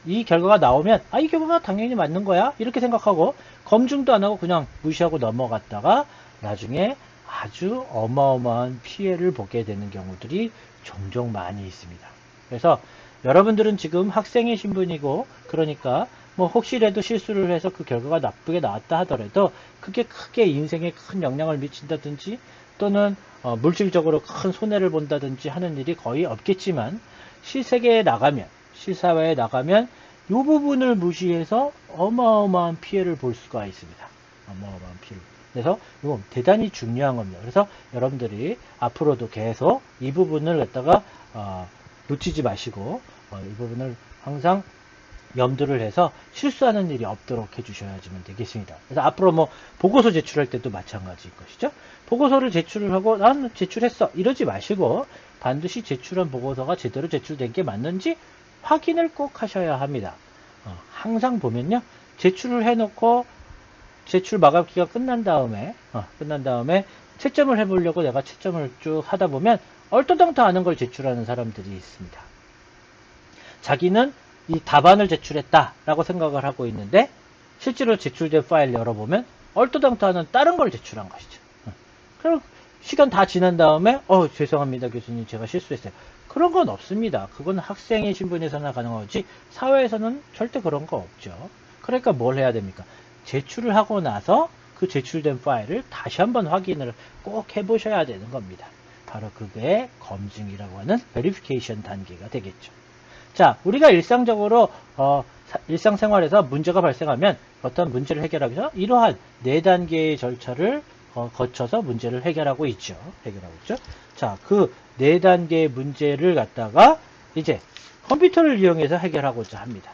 이 결과가 나오면 이 결과가 당연히 맞는 거야 이렇게 생각하고 검증도 안 하고 그냥 무시하고 넘어갔다가 나중에 아주 어마어마한 피해를 보게 되는 경우들이 종종 많이 있습니다. 그래서 여러분들은 지금 학생의 신분이고 그러니까 혹시라도 실수를 해서 그 결과가 나쁘게 나왔다 하더라도 그게 크게 인생에 큰 영향을 미친다든지 또는 물질적으로 큰 손해를 본다든지 하는 일이 거의 없겠지만 실세계에 나가면 실사회에 나가면 이 부분을 무시해서 어마어마한 피해를 볼 수가 있습니다. 어마어마한 피해를. 그래서 이거 대단히 중요한 겁니다. 그래서 여러분들이 앞으로도 계속 이 부분을 갖다가 놓치지 마시고 이 부분을 항상 염두를 해서 실수하는 일이 없도록 해주셔야지만 되겠습니다. 그래서 앞으로 뭐 보고서 제출할 때도 마찬가지일 것이죠. 보고서를 제출을 하고 난 제출했어 이러지 마시고 반드시 제출한 보고서가 제대로 제출된 게 맞는지 확인을 꼭 하셔야 합니다. 항상 보면요, 제출을 해놓고 제출 마감 기간 끝난 다음에 채점을 해보려고 내가 채점을 쭉 하다 보면 얼토당토 않은 걸 제출하는 사람들이 있습니다. 자기는 이 답안을 제출했다라고 생각을 하고 있는데 실제로 제출된 파일 열어보면 얼토당토 않은 다른 걸 제출한 것이죠. 그럼 시간 다 지난 다음에 죄송합니다 교수님 제가 실수했어요. 그런 건 없습니다. 그건 학생의 신분에서나 가능한 거지 사회에서는 절대 그런 거 없죠. 그러니까 뭘 해야 됩니까? 제출을 하고 나서 그 제출된 파일을 다시 한번 확인을 꼭 해보셔야 되는 겁니다. 바로 그게 검증이라고 하는 베리피케이션 단계가 되겠죠. 자, 우리가 일상적으로 일상생활에서 문제가 발생하면 어떤 문제를 해결하기 위해서 이러한 4단계의 절차를 거쳐서 문제를 해결하고 있죠. 자, 그 4단계의 문제를 갖다가 이제 컴퓨터를 이용해서 해결하고자 합니다.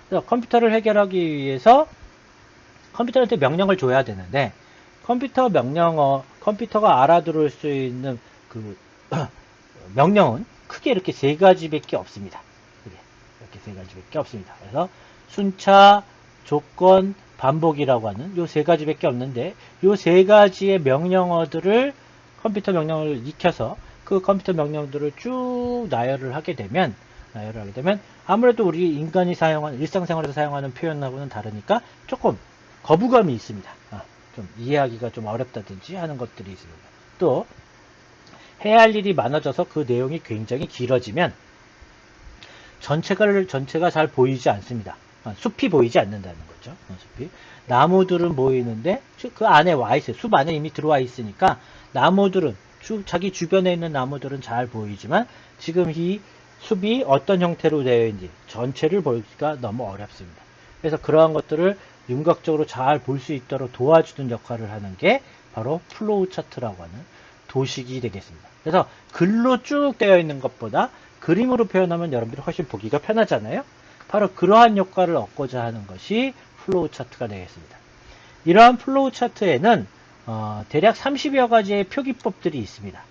그래서 컴퓨터를 해결하기 위해서 컴퓨터한테 명령을 줘야 되는데 컴퓨터가 알아들을 수 있는 그 명령은 크게 이렇게 3가지밖에 없습니다. 이렇게 3가지밖에 없습니다. 그래서 순차, 조건, 반복이라고 하는 요 3가지밖에 없는데 요 3가지의 명령어들을 컴퓨터 명령을 익혀서 그 컴퓨터 명령들을 쭉 나열을 하게 되면 아무래도 우리 인간이 일상생활에서 사용하는 표현하고는 다르니까 조금 거부감이 있습니다. 좀 이해하기가 좀 어렵다든지 하는 것들이 있습니다. 또 해야 할 일이 많아져서 그 내용이 굉장히 길어지면 전체가 잘 보이지 않습니다. 숲이 보이지 않는다는 거죠. 숲이. 나무들은 보이는데 그 안에 와 있어요. 숲 안에 이미 들어와 있으니까 나무들은 자기 주변에 있는 나무들은 잘 보이지만 지금 이 숲이 어떤 형태로 되어 있는지 전체를 보기가 너무 어렵습니다. 그래서 그러한 것들을 윤곽적으로 잘 볼 수 있도록 도와주는 역할을 하는 게 바로 플로우 차트라고 하는 도식이 되겠습니다. 그래서 글로 쭉 되어 있는 것보다 그림으로 표현하면 여러분들이 훨씬 보기가 편하잖아요. 바로 그러한 효과를 얻고자 하는 것이 플로우 차트가 되겠습니다. 이러한 플로우 차트에는 대략 30여 가지의 표기법들이 있습니다.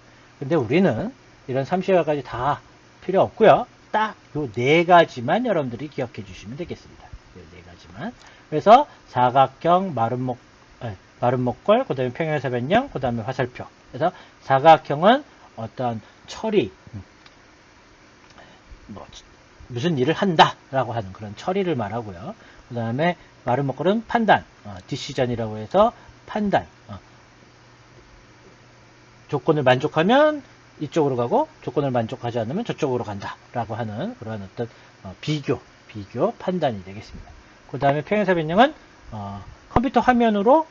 근데 우리는 이런 30여 가지 다 필요 없고요. 딱 요 4가지만 여러분들이 기억해 주시면 되겠습니다. 요 4가지만. 그래서 사각형, 마른 목골, 그 다음에 평행사변형, 그 다음에 화살표. 그래서 사각형은 어떤 처리, 무슨 일을 한다라고 하는 그런 처리를 말하고요. 그 다음에 마른 목골은 판단, 디시전이라고 해서 판단. 조건을 만족하면 이쪽으로 가고 조건을 만족하지 않으면 저쪽으로 간다라고 하는 그런 어떤 비교 판단이 되겠습니다. 그 다음에 평행사변형은 컴퓨터 화면으로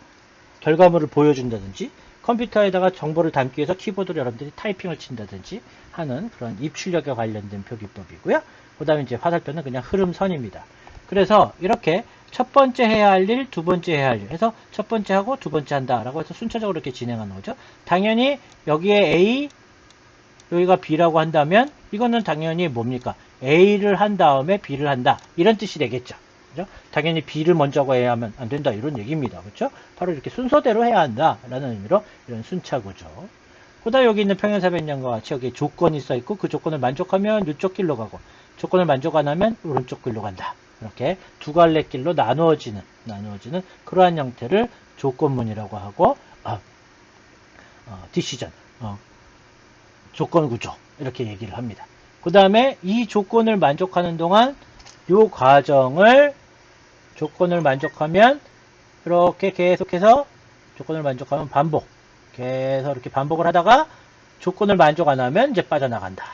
결과물을 보여준다든지 컴퓨터에다가 정보를 담기 위해서 키보드로 여러분들이 타이핑을 친다든지 하는 그런 입출력에 관련된 표기법이고요. 그 다음에 이제 화살표는 그냥 흐름선입니다. 그래서 이렇게 첫 번째 해야 할 일, 두 번째 해야 할 일 해서 첫 번째 하고 두 번째 한다라고 해서 순차적으로 이렇게 진행하는 거죠. 당연히 여기에 A, 여기가 B라고 한다면 이거는 당연히 뭡니까? A를 한 다음에 B를 한다. 이런 뜻이 되겠죠. 그죠? 당연히 B를 먼저 해야 하면 안 된다. 이런 얘기입니다. 그렇죠? 바로 이렇게 순서대로 해야 한다. 라는 의미로 이런 순차구조. 그 다음에 여기 있는 평행사변형과 같이 여기 조건이 써 있고 그 조건을 만족하면 이쪽 길로 가고 조건을 만족 안 하면 오른쪽 길로 간다. 이렇게 두 갈래 길로 나누어지는 그러한 형태를 조건문이라고 하고 디시전 조건 구조 이렇게 얘기를 합니다. 그 다음에 이 조건을 만족하는 동안 이 과정을 조건을 만족하면 이렇게 계속해서 조건을 만족하면 계속 이렇게 반복을 하다가 조건을 만족 안 하면 이제 빠져나간다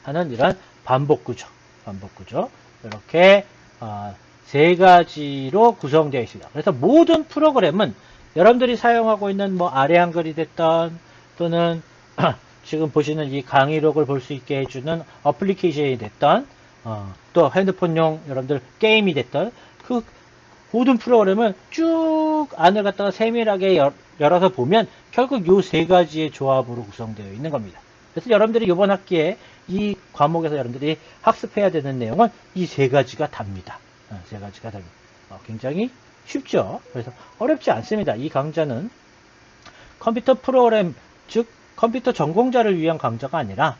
하는 이런 반복 구조 이렇게 3가지로 구성되어 있습니다. 그래서 모든 프로그램은 여러분들이 사용하고 있는 뭐 아래 한글이 됐던 또는 지금 보시는 이 강의록을 볼 수 있게 해주는 어플리케이션이 됐던 또 핸드폰용 여러분들 게임이 됐던 그 모든 프로그램을 쭉 안을 갖다가 세밀하게 열어서 보면 결국 요 세 가지의 조합으로 구성되어 있는 겁니다. 그래서 여러분들이 이번 학기에 이 과목에서 여러분들이 학습해야 되는 내용은 이 세 가지가 답니다. 세 가지가 답니다. 굉장히 쉽죠. 그래서 어렵지 않습니다. 이 강좌는 컴퓨터 프로그램, 즉 컴퓨터 전공자를 위한 강좌가 아니라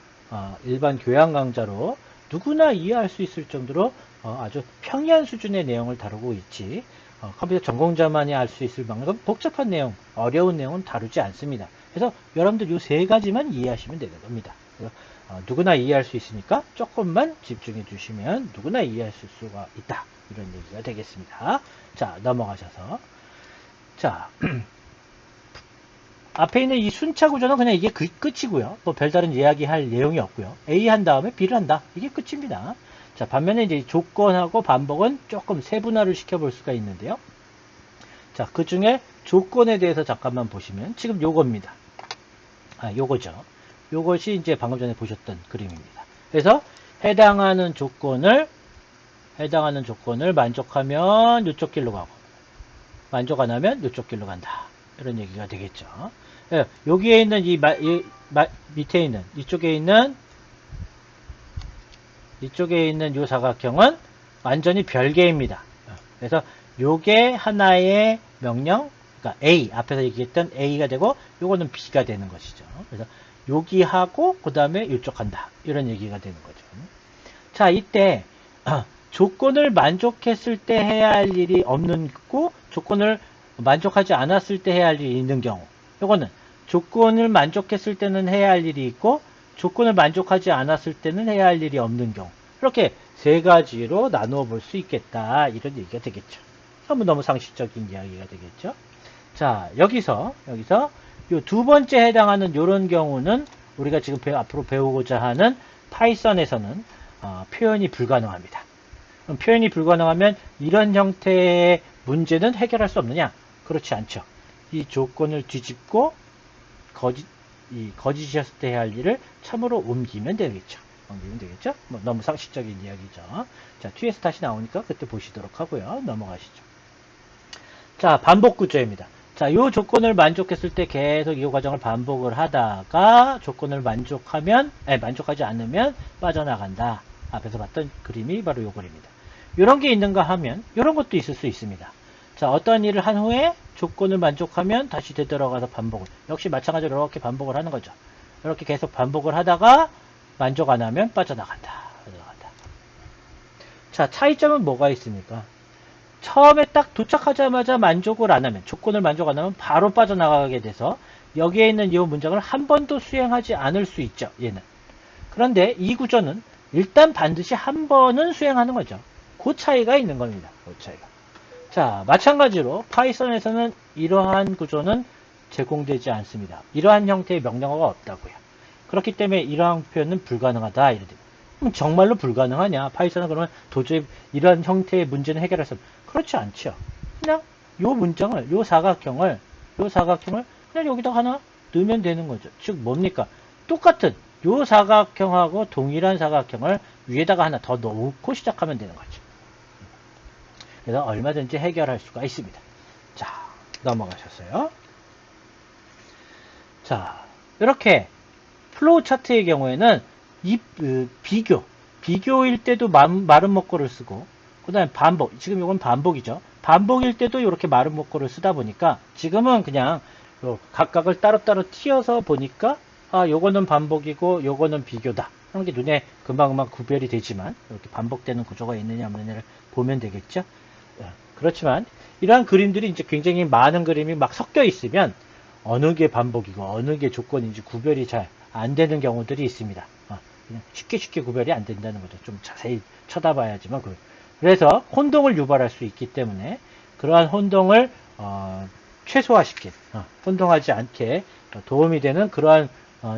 일반 교양 강좌로 누구나 이해할 수 있을 정도로 아주 평이한 수준의 내용을 다루고 있지, 컴퓨터 전공자만이 알 수 있을 만큼 복잡한 내용, 어려운 내용은 다루지 않습니다. 그래서 여러분들 이 세 가지만 이해하시면 되는 겁니다. 그래서 누구나 이해할 수 있으니까 조금만 집중해 주시면 누구나 이해할 수가 있다, 이런 얘기가 되겠습니다. 자, 넘어가셔서, 자 앞에 있는 이 순차 구조는 그냥 이게 끝이고요. 뭐 별다른 이야기할 내용이 없고요. A 한 다음에 B를 한다, 이게 끝입니다. 자, 반면에 이제 조건하고 반복은 조금 세분화를 시켜볼 수가 있는데요. 자, 그 중에 조건에 대해서 잠깐만 보시면 지금 요겁니다. 요거죠. 요것이 이제 방금 전에 보셨던 그림입니다. 그래서 해당하는 조건을 만족하면 이쪽 길로 가고, 만족 안 하면 이쪽 길로 간다, 이런 얘기가 되겠죠. 여기에 있는 밑에 있는 이쪽에 있는 이 사각형은 완전히 별개입니다. 그래서 요게 하나의 명령, 그러니까 A, 앞에서 얘기했던 A가 되고 요거는 B가 되는 것이죠. 그래서 여기하고 그 다음에 이쪽 한다, 이런 얘기가 되는 거죠. 자, 이때 조건을 만족했을 때 해야 할 일이 없는 거, 조건을 만족하지 않았을 때 해야 할 일이 있는 경우, 요거는 조건을 만족했을 때는 해야 할 일이 있고 조건을 만족하지 않았을 때는 해야 할 일이 없는 경우, 이렇게 세 가지로 나누어 볼 수 있겠다, 이런 얘기가 되겠죠. 너무 상식적인 이야기가 되겠죠. 자, 여기서 요 두 번째 해당하는 요런 경우는 우리가 지금 앞으로 배우고자 하는 파이썬에서는 표현이 불가능합니다. 그럼 표현이 불가능하면 이런 형태의 문제는 해결할 수 없느냐? 그렇지 않죠. 이 조건을 뒤집고 거짓이었을 때 해야 할 일을 참으로 옮기면 되겠죠. 뭐 너무 상식적인 이야기죠. 자, 뒤에서 다시 나오니까 그때 보시도록 하고요. 넘어가시죠. 자, 반복 구조입니다. 자, 요 조건을 만족했을 때 계속 이 과정을 반복을 하다가 조건을 만족하지 않으면 빠져나간다. 앞에서 봤던 그림이 바로 요 그림입니다. 이런 게 있는가 하면 이런 것도 있을 수 있습니다. 자, 어떤 일을 한 후에 조건을 만족하면 다시 되돌아가서 반복을, 역시 마찬가지로 이렇게 반복을 하는 거죠. 이렇게 계속 반복을 하다가 만족 안 하면 빠져나간다. 자, 차이점은 뭐가 있습니까? 처음에 딱 도착하자마자 만족을 안 하면, 조건을 만족 안 하면 바로 빠져나가게 돼서 여기에 있는 이 문장을 한 번도 수행하지 않을 수 있죠, 얘는. 그런데 이 구조는 일단 반드시 한 번은 수행하는 거죠. 그 차이가 있는 겁니다. 그 차이가. 자, 마찬가지로 파이썬에서는 이러한 구조는 제공되지 않습니다. 이러한 형태의 명령어가 없다고요. 그렇기 때문에 이러한 표현은 불가능하다, 이러죠. 그럼 정말로 불가능하냐? 파이썬은 그러면 도저히 이러한 형태의 문제는 해결할 수 없다. 그렇지 않죠. 그냥 요 문장을, 요 사각형을 그냥 여기다 하나 넣으면 되는 거죠. 즉 뭡니까? 똑같은 요 사각형하고 동일한 사각형을 위에다가 하나 더 넣고 시작하면 되는 거죠. 그래서 얼마든지 해결할 수가 있습니다. 자, 넘어가셨어요. 자, 이렇게 플로우 차트의 경우에는 이 비교일 때도 마른 목골을 쓰고, 그 다음에 반복, 지금 이건 반복이죠. 반복일 때도 이렇게 마른 목골을 쓰다 보니까 지금은 그냥 각각을 따로따로 튀어서 보니까 요거는 반복이고 요거는 비교다, 그런 게 눈에 금방금방 구별이 되지만, 이렇게 반복되는 구조가 있느냐 없느냐를 보면 되겠죠. 그렇지만 이러한 그림들이 이제 굉장히 많은 그림이 막 섞여 있으면 어느 게 반복이고 어느 게 조건인지 구별이 잘 안 되는 경우들이 있습니다. 그냥 쉽게 구별이 안 된다는 거죠. 좀 자세히 쳐다봐야지만. 그래서 혼동을 유발할 수 있기 때문에 그러한 혼동을 최소화시킨, 혼동하지 않게 도움이 되는 그러한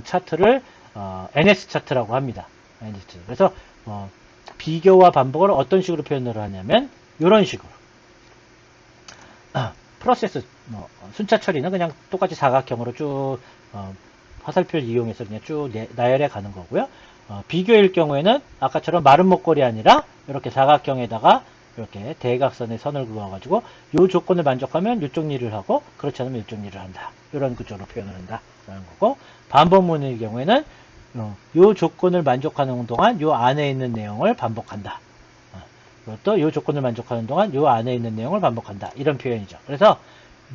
차트를 NS 차트라고 합니다. NS 차트. 그래서 비교와 반복을 어떤 식으로 표현을 하냐면 이런 식으로. 프로세스, 순차 처리는 그냥 똑같이 사각형으로 쭉 화살표를 이용해서 그냥 쭉 나열해 가는 거고요. 비교일 경우에는 아까처럼 마른 목걸이 아니라 이렇게 사각형에다가 이렇게 대각선의 선을 그어가지고 요 조건을 만족하면 이쪽 일을 하고 그렇지 않으면 이쪽 일을 한다. 이런 구조로 표현을 한다. 라는 거고, 반복문의 경우에는 요 조건을 만족하는 동안 요 안에 있는 내용을 반복한다. 그것도 요 조건을 만족하는 동안 요 안에 있는 내용을 반복한다. 이런 표현이죠. 그래서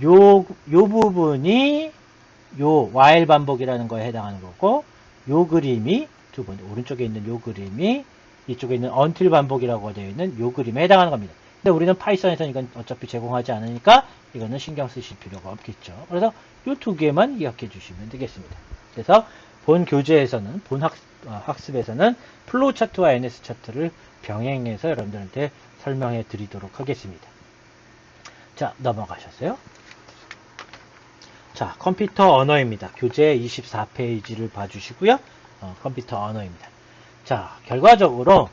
요 부분이 요 while 반복이라는 거에 해당하는 거고, 요 그림이 두 번째 오른쪽에 있는 요 그림이 이쪽에 있는 until 반복이라고 되어 있는 요 그림에 해당하는 겁니다. 근데 우리는 파이썬에서는 이건 어차피 제공하지 않으니까 이거는 신경 쓰실 필요가 없겠죠. 그래서 요 두 개만 기억해 주시면 되겠습니다. 그래서 본 교재에서는, 본 학습에서는 플로우 차트와 NS 차트를 병행해서 여러분들한테 설명해 드리도록 하겠습니다. 자, 넘어가셨어요? 자, 컴퓨터 언어입니다. 교재 24페이지를 봐주시고요. 컴퓨터 언어입니다. 자, 결과적으로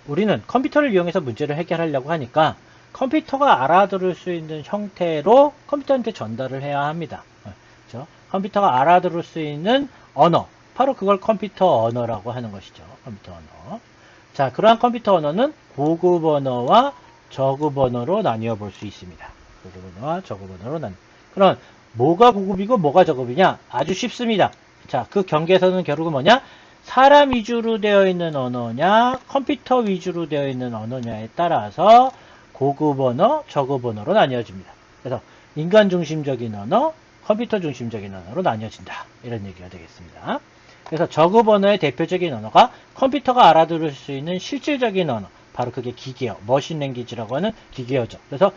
우리는 컴퓨터를 이용해서 문제를 해결하려고 하니까 컴퓨터가 알아들을 수 있는 형태로 컴퓨터한테 전달을 해야 합니다. 그렇죠? 컴퓨터가 알아들을 수 있는 언어, 바로 그걸 컴퓨터 언어라고 하는 것이죠. 컴퓨터 언어. 자, 그러한 컴퓨터 언어는 고급 언어와 저급 언어로 나뉘어 볼 수 있습니다. 고급 언어와 저급 언어로 그럼 뭐가 고급이고 뭐가 저급이냐? 아주 쉽습니다. 자, 그 경계선은 결국은 뭐냐? 사람 위주로 되어 있는 언어냐, 컴퓨터 위주로 되어 있는 언어냐에 따라서 고급 언어, 저급 언어로 나뉘어집니다. 그래서 인간 중심적인 언어, 컴퓨터 중심적인 언어로 나뉘어진다. 이런 얘기가 되겠습니다. 그래서 저급 언어의 대표적인 언어가 컴퓨터가 알아들을 수 있는 실질적인 언어, 바로 그게 기계어, 머신 랭귀지라고 하는 기계어죠. 그래서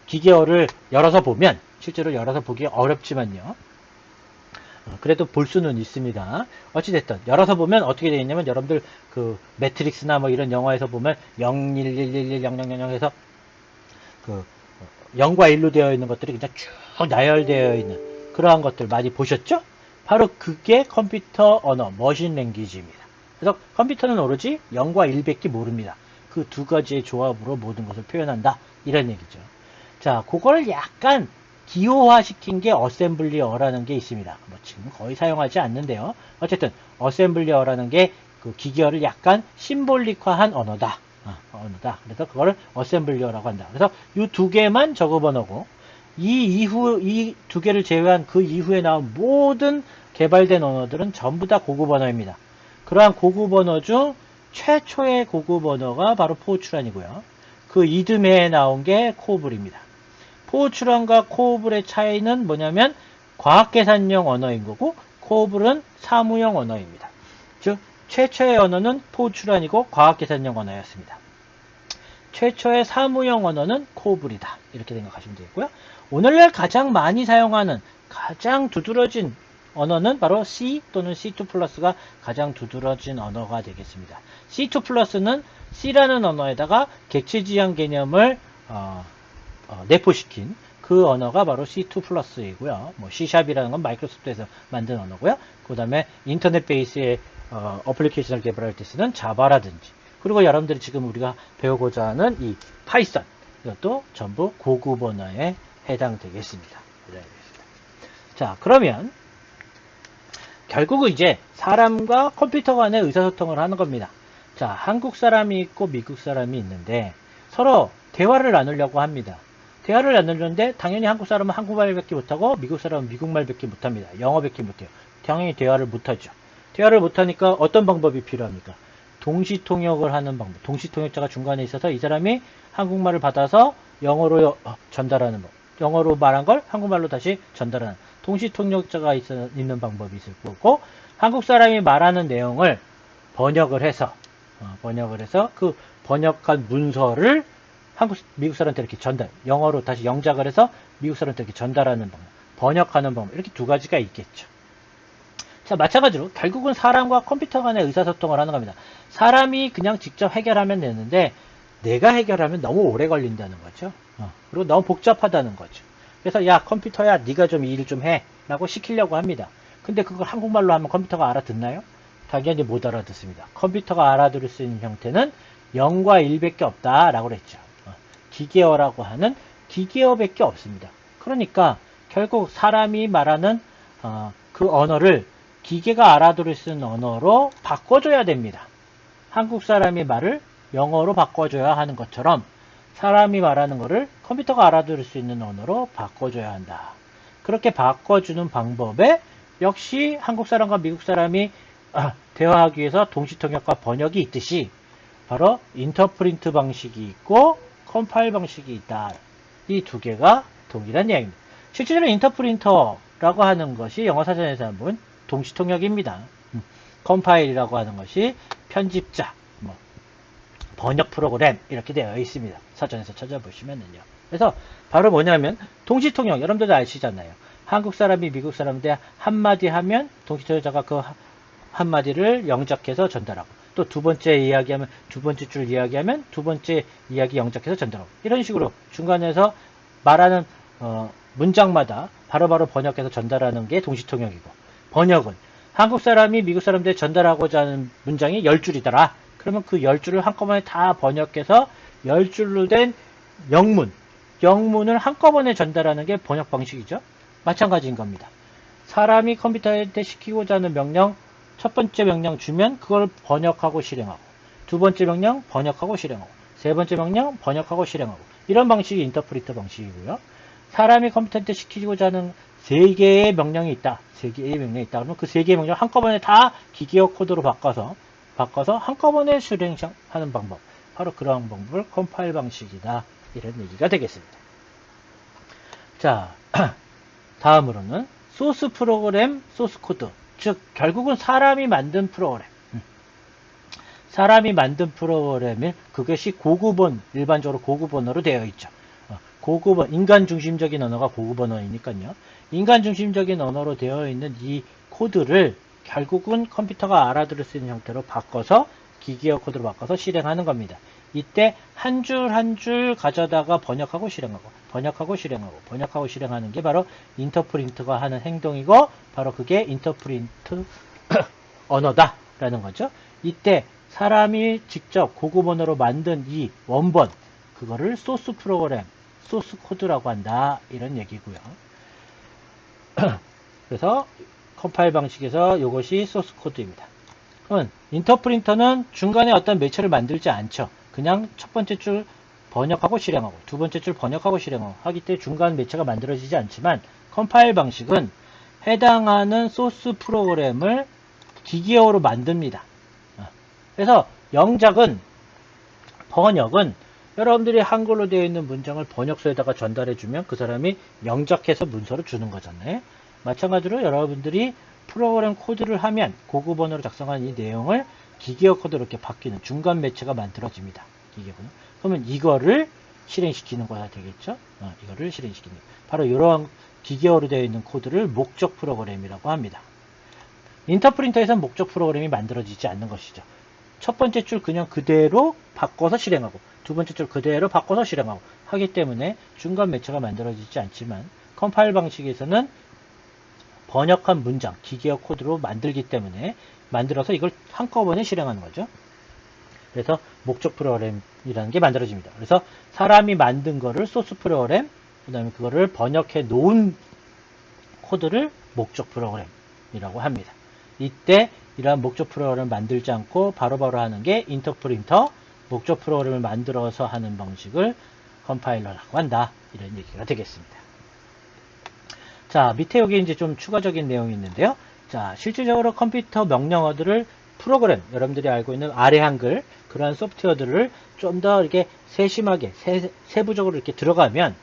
기계어를 열어서 보면, 실제로 열어서 보기 어렵지만요. 그래도 볼 수는 있습니다. 어찌됐든 열어서 보면 어떻게 되어 있냐면, 여러분들 그 매트릭스나 뭐 이런 영화에서 보면 011110000 해서 그 0과 1로 되어 있는 것들이 그냥 쭉 나열되어 있는 그러한 것들 많이 보셨죠? 바로 그게 컴퓨터 언어, 머신 랭귀지입니다. 그래서 컴퓨터는 오로지 0과 1밖에 모릅니다. 그 두 가지의 조합으로 모든 것을 표현한다. 이런 얘기죠. 자, 그걸 약간 기호화시킨 게 어셈블리어라는 게 있습니다. 뭐 지금 거의 사용하지 않는데요. 어쨌든 어셈블리어라는 게 그 기계어를 약간 심볼릭화한 언어다. 언어다. 그래서 그걸 어셈블리어라고 한다. 그래서 이 두 개만 저급 언어고, 이 두 개를 제외한 그 이후에 나온 모든 개발된 언어들은 전부 다 고급 언어입니다. 그러한 고급 언어 중 최초의 고급 언어가 바로 포트란이고요. 그 이듬해에 나온 게 코블입니다. 포트란과 코블의 차이는 뭐냐면 과학계산용 언어인 거고, 코블은 사무용 언어입니다. 즉 최초의 언어는 포트란이고 과학계산용 언어였습니다. 최초의 사무용 언어는 코블이다. 이렇게 생각하시면 되겠고요. 오늘날 가장 많이 사용하는, 가장 두드러진 언어는 바로 C 또는 C2 플러스가 가장 두드러진 언어가 되겠습니다. C2 플러스는 C라는 언어에다가 객체지향 개념을 내포시킨 그 언어가 바로 C2 플러스이고요. 뭐 C샵이라는 건 마이크로소프트에서 만든 언어고요. 그 다음에 인터넷 베이스의 어플리케이션을 개발할 때 쓰는 자바라든지, 그리고 여러분들이 지금 우리가 배우고자 하는 이 파이썬, 이것도 전부 고급 언어에 해당되겠습니다. 자, 그러면 결국은 이제 사람과 컴퓨터 간의 의사소통을 하는 겁니다. 자, 한국 사람이 있고 미국 사람이 있는데 서로 대화를 나누려고 합니다. 대화를 나누는데 당연히 한국 사람은 한국말밖에 못하고 미국 사람은 미국말밖에 못합니다. 영어밖에 못해요. 당연히 대화를 못하죠. 대화를 못하니까 어떤 방법이 필요합니까? 동시통역을 하는 방법. 동시통역자가 중간에 있어서 이 사람이 한국말을 받아서 영어로 전달하는 법. 영어로 말한 걸 한국말로 다시 전달하는 동시통역자가 있는 방법이 있을 거고, 한국 사람이 말하는 내용을 번역을 해서 그 번역한 문서를 미국 사람한테 이렇게 영어로 다시 영작을 해서 미국 사람한테 이렇게 전달하는 방법, 번역하는 방법, 이렇게 두 가지가 있겠죠. 자, 마찬가지로 결국은 사람과 컴퓨터 간의 의사소통을 하는 겁니다. 사람이 그냥 직접 해결하면 되는데 내가 해결하면 너무 오래 걸린다는 거죠. 그리고 너무 복잡하다는 거죠. 그래서 야, 컴퓨터야, 네가 좀 이 일 좀 해 라고 시키려고 합니다. 근데 그걸 한국말로 하면 컴퓨터가 알아듣나요? 당연히 못 알아듣습니다. 컴퓨터가 알아들을 수 있는 형태는 0과 1밖에 없다라고 그랬죠. 기계어라고 하는 기계어밖에 없습니다. 그러니까 결국 사람이 말하는 그 언어를 기계가 알아들을 수 있는 언어로 바꿔줘야 됩니다. 한국 사람이 말을 영어로 바꿔줘야 하는 것처럼 사람이 말하는 것을 컴퓨터가 알아들을 수 있는 언어로 바꿔줘야 한다. 그렇게 바꿔주는 방법에 역시 한국 사람과 미국 사람이 대화하기 위해서 동시통역과 번역이 있듯이 바로 인터프린트 방식이 있고 컴파일 방식이 있다. 이 두 개가 동일한 이야기입니다. 실제로 인터프린터라고 하는 것이 영어 사전에서 한번 동시통역입니다. 컴파일이라고 하는 것이 편집자, 번역 프로그램 이렇게 되어 있습니다. 사전에서 찾아보시면은요. 그래서 바로 뭐냐면 동시통역, 여러분들도 아시잖아요. 한국 사람이 미국 사람한테 한마디 하면 동시통역자가 그 한마디를 영작해서 전달하고 또 두 번째 이야기하면 두 번째 줄 이야기하면 두 번째 이야기 영작해서 전달하고 이런 식으로 중간에서 말하는 문장마다 바로바로 번역해서 전달하는 게 동시통역이고, 번역은 한국 사람이 미국 사람들에 전달하고자 하는 문장이 10줄이더라. 그러면 그 10줄을 한꺼번에 다 번역해서 10줄로 된 영문을 한꺼번에 전달하는 게 번역 방식이죠. 마찬가지인 겁니다. 사람이 컴퓨터한테 시키고자 하는 명령, 첫 번째 명령 주면 그걸 번역하고 실행하고, 두 번째 명령 번역하고 실행하고, 세 번째 명령 번역하고 실행하고, 이런 방식이 인터프리터 방식이고요. 사람이 컴퓨터한테 시키고자 하는 3개의 명령이 있다. 3개의 명령이 있다. 그러면 그 3개의 명령 한꺼번에 다 기계어 코드로 바꿔서 한꺼번에 실행하는 방법. 바로 그런 방법을 컴파일 방식이다. 이런 얘기가 되겠습니다. 자, 다음으로는 소스 프로그램, 소스 코드. 즉, 결국은 사람이 만든 프로그램. 사람이 만든 프로그램은 그것이 고급 언어, 일반적으로 고급 언어로 되어 있죠. 고급, 인간 중심적인 언어가 고급 언어이니까요. 인간 중심적인 언어로 되어 있는 이 코드를 결국은 컴퓨터가 알아들을 수 있는 형태로 바꿔서 기계어 코드로 바꿔서 실행하는 겁니다. 이때 한 줄 한 줄 가져다가 번역하고 실행하고 번역하고 실행하고 번역하고 실행하는 게 바로 인터프린트가 하는 행동이고, 바로 그게 인터프린트 언어다라는 거죠. 이때 사람이 직접 고급 언어로 만든 이 원본, 그거를 소스 프로그램, 소스 코드라고 한다. 이런 얘기고요. 그래서 컴파일 방식에서 이것이 소스 코드입니다. 그럼 인터프린터는 중간에 어떤 매체를 만들지 않죠. 그냥 첫 번째 줄 번역하고 실행하고 두 번째 줄 번역하고 실행하고 하기 때문에 중간 매체가 만들어지지 않지만, 컴파일 방식은 해당하는 소스 프로그램을 기계어로 만듭니다. 그래서 번역은 여러분들이 한글로 되어 있는 문장을 번역소에다가 전달해주면 그 사람이 영작해서 문서로 주는 거잖아요. 마찬가지로 여러분들이 프로그램 코드를 하면 고급 언어로 작성한 이 내용을 기계어 코드로 이렇게 바뀌는 중간 매체가 만들어집니다. 기계어는. 그러면 이거를 실행시키는 거야 되겠죠? 이거를 실행시키는. 바로 이러한 기계어로 되어 있는 코드를 목적 프로그램이라고 합니다. 인터프린터에서는 목적 프로그램이 만들어지지 않는 것이죠. 첫 번째 줄 그냥 그대로 바꿔서 실행하고 두 번째 줄 그대로 바꿔서 실행하고 하기 때문에 중간 매체가 만들어지지 않지만, 컴파일 방식에서는 번역한 문장, 기계어 코드로 만들기 때문에 만들어서 이걸 한꺼번에 실행하는 거죠. 그래서 목적 프로그램이라는 게 만들어집니다. 그래서 사람이 만든 거를 소스 프로그램, 그 다음에 그거를 번역해 놓은 코드를 목적 프로그램이라고 합니다. 이때 이러한 목적 프로그램을 만들지 않고 바로바로 하는 게 인터프린터, 목적 프로그램을 만들어서 하는 방식을 컴파일러라고 한다. 이런 얘기가 되겠습니다. 자, 밑에 여기 이제 좀 추가적인 내용이 있는데요. 자, 실질적으로 컴퓨터 명령어들을 프로그램, 여러분들이 알고 있는 아래 한글, 그러한 소프트웨어들을 좀 더 이렇게 세심하게, 세부적으로 이렇게 들어가면,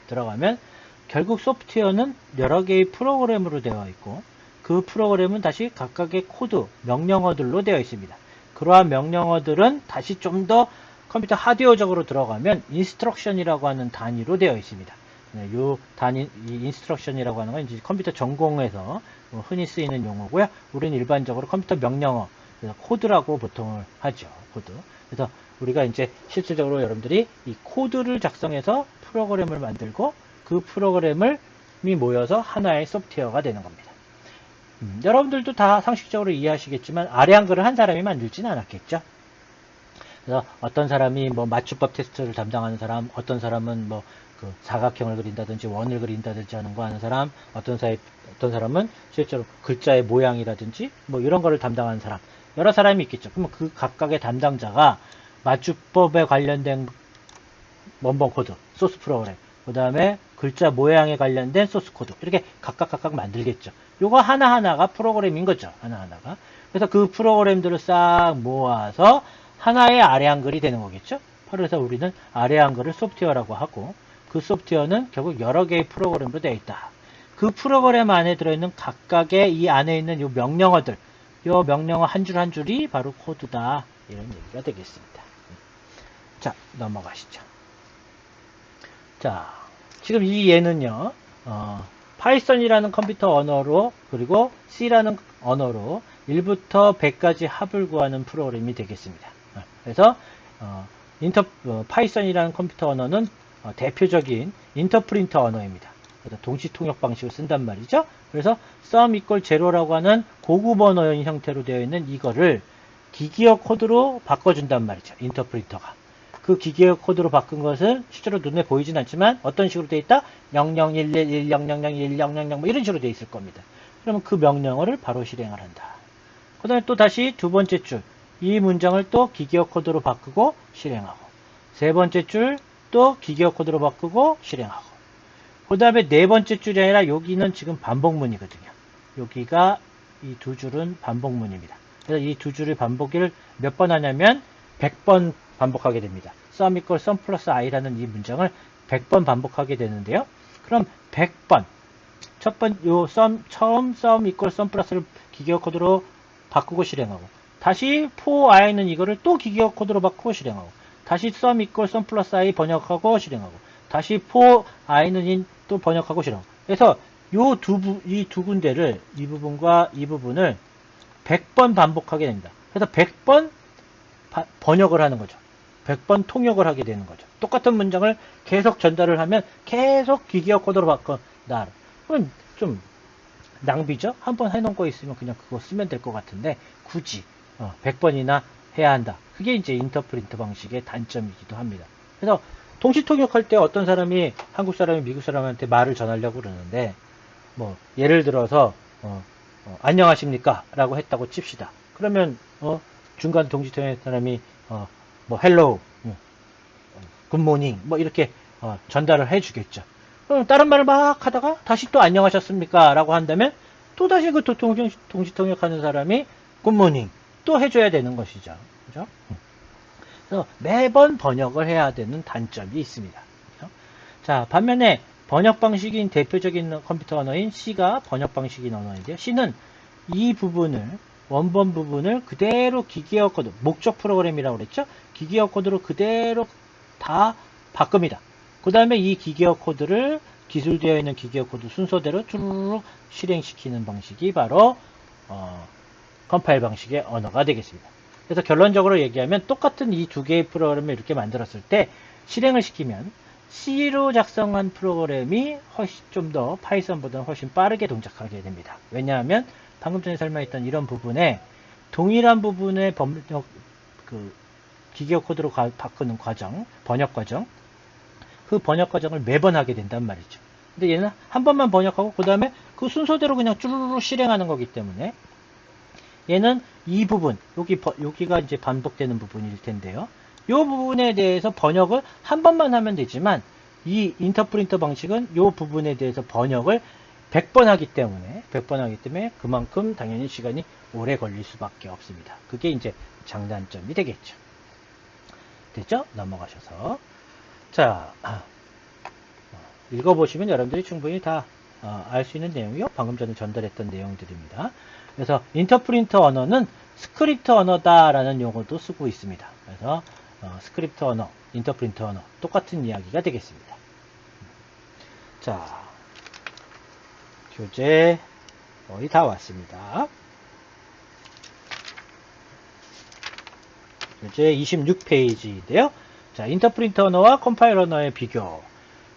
결국 소프트웨어는 여러 개의 프로그램으로 되어 있고, 그 프로그램은 다시 각각의 코드, 명령어들로 되어 있습니다. 그러한 명령어들은 다시 좀 더 컴퓨터 하드웨어적으로 들어가면 인스트럭션이라고 하는 단위로 되어 있습니다. 이 단위, 이 인스트럭션이라고 하는 건 이제 컴퓨터 전공에서 흔히 쓰이는 용어고요. 우리는 일반적으로 컴퓨터 명령어, 그래서 코드라고 보통을 하죠. 코드. 그래서 우리가 이제 실질적으로 여러분들이 이 코드를 작성해서 프로그램을 만들고 그 프로그램이 모여서 하나의 소프트웨어가 되는 겁니다. 여러분들도 다 상식적으로 이해하시겠지만 아래 한글을 한 사람이 만들지는 않았겠죠. 그래서 어떤 사람이 뭐 맞춤법 테스트를 담당하는 사람, 어떤 사람은 뭐 그 사각형을 그린다든지 원을 그린다든지 하는 거 하는 사람, 어떤 사람은 실제로 글자의 모양이라든지 뭐 이런 거를 담당하는 사람, 여러 사람이 있겠죠. 그러면 그 각각의 담당자가 맞춤법에 관련된 원본 코드, 소스 프로그램, 그 다음에 글자 모양에 관련된 소스 코드, 이렇게 각각 만들겠죠. 요거 하나하나가 프로그램인 거죠. 하나하나가. 그래서 그 프로그램들을 싹 모아서 하나의 아래 한글이 되는 거겠죠. 그래서 우리는 아래 한글을 소프트웨어라고 하고, 그 소프트웨어는 결국 여러 개의 프로그램으로 되어 있다. 그 프로그램 안에 들어있는 각각의 이 안에 있는 요 명령어들, 요 명령어 한 줄 한 줄이 바로 코드다. 이런 얘기가 되겠습니다. 자, 넘어가시죠. 자, 지금 이 얘는요, 파이썬이라는 컴퓨터 언어로, 그리고 C라는 언어로 1부터 100까지 합을 구하는 프로그램이 되겠습니다. 그래서, 파이썬이라는 컴퓨터 언어는 대표적인 인터프린터 언어입니다. 그래서 동시 통역 방식을 쓴단 말이죠. 그래서 sum equal zero라고 하는 고급 언어인 형태로 되어 있는 이거를 기기어 코드로 바꿔준단 말이죠. 인터프린터가. 그 기계어 코드로 바꾼 것은 실제로 눈에 보이진 않지만 어떤 식으로 되어 있다? 0011 1000 1000 뭐 이런 식으로 되어 있을 겁니다. 그러면 그 명령어를 바로 실행을 한다. 그 다음에 또 다시 두 번째 줄, 이 문장을 또 기계어 코드로 바꾸고 실행하고, 세 번째 줄 또 기계어 코드로 바꾸고 실행하고, 그 다음에 네 번째 줄이 아니라 여기는 지금 반복문이거든요. 여기가 이 두 줄은 반복문입니다. 그래서 이 두 줄의 반복을 몇 번 하냐면 100번 반복하게 됩니다. sum equal sum plus i라는 이 문장을 100번 반복하게 되는데요. 그럼 100번 처음 sum equal sum plus를 기계어 코드로 바꾸고 실행하고, 다시 for i는 이거를 또 기계어 코드로 바꾸고 실행하고, 다시 sum equal sum plus i 번역하고 실행하고, 다시 for i는 in 또 번역하고 실행하고. 그래서 이 두 군데를, 이 부분과 이 부분을 100번 반복하게 됩니다. 그래서 100번 번역을 하는 거죠. 100번 통역을 하게 되는 거죠. 똑같은 문장을 계속 전달을 하면 계속 기계어 코드로 바꾼다. 그건 좀 낭비죠? 한번 해놓은 거 있으면 그냥 그거 쓰면 될 것 같은데 굳이 100번이나 해야 한다. 그게 이제 인터프린트 방식의 단점이기도 합니다. 그래서 동시 통역할 때 어떤 사람이 한국 사람이 미국 사람한테 말을 전하려고 그러는데, 뭐 예를 들어서 안녕하십니까? 라고 했다고 칩시다. 그러면 중간 동시 통역 사람이 뭐 헬로우, 굿모닝 뭐 이렇게 전달을 해주겠죠. 그럼 다른 말을 막 하다가 다시 또 안녕하셨습니까? 라고 한다면 또 다시 그 동시 통역하는 사람이 굿모닝 또 해줘야 되는 것이죠. 그죠? 그래서 매번 번역을 해야 되는 단점이 있습니다. 그죠? 자, 반면에 번역 방식인 대표적인 컴퓨터 언어인 C가 번역 방식인 언어인데요. C는 이 부분을, 원본 부분을 그대로 기계어 코드, 목적 프로그램이라고 그랬죠? 기계어 코드로 그대로 다 바꿉니다. 그 다음에 이 기계어 코드를 기술되어 있는 기계어 코드 순서대로 쭈르륵 실행시키는 방식이 바로 컴파일 방식의 언어가 되겠습니다. 그래서 결론적으로 얘기하면 똑같은 이 두 개의 프로그램을 이렇게 만들었을 때 실행을 시키면 C로 작성한 프로그램이 훨씬 좀 더 파이썬보다는 훨씬 빠르게 동작하게 됩니다. 왜냐하면 방금 전에 설명했던 이런 부분에 동일한 부분의 기계어 코드로 바꾸는 과정, 번역 과정, 그 번역 과정을 매번 하게 된단 말이죠. 근데 얘는 한 번만 번역하고 그 다음에 그 순서대로 그냥 쭈루루 실행하는 거기 때문에 얘는 이 부분, 여기가 이제 반복되는 부분일 텐데요. 이 부분에 대해서 번역을 한 번만 하면 되지만 이 인터프린터 방식은 이 부분에 대해서 번역을 100번 하기 때문에 그만큼 당연히 시간이 오래 걸릴 수밖에 없습니다. 그게 이제 장단점이 되겠죠. 됐죠? 넘어가셔서 자, 읽어보시면 여러분들이 충분히 다 알 수 있는 내용이요. 방금 전에 전달했던 내용들입니다. 그래서 인터프린터 언어는 스크립트 언어다라는 용어도 쓰고 있습니다. 그래서 스크립트 언어, 인터프린터 언어 똑같은 이야기가 되겠습니다. 자, 교재 거의 다 왔습니다. 교재 26페이지인데요. 자, 인터프린터 언어와 컴파일러 언어의 비교.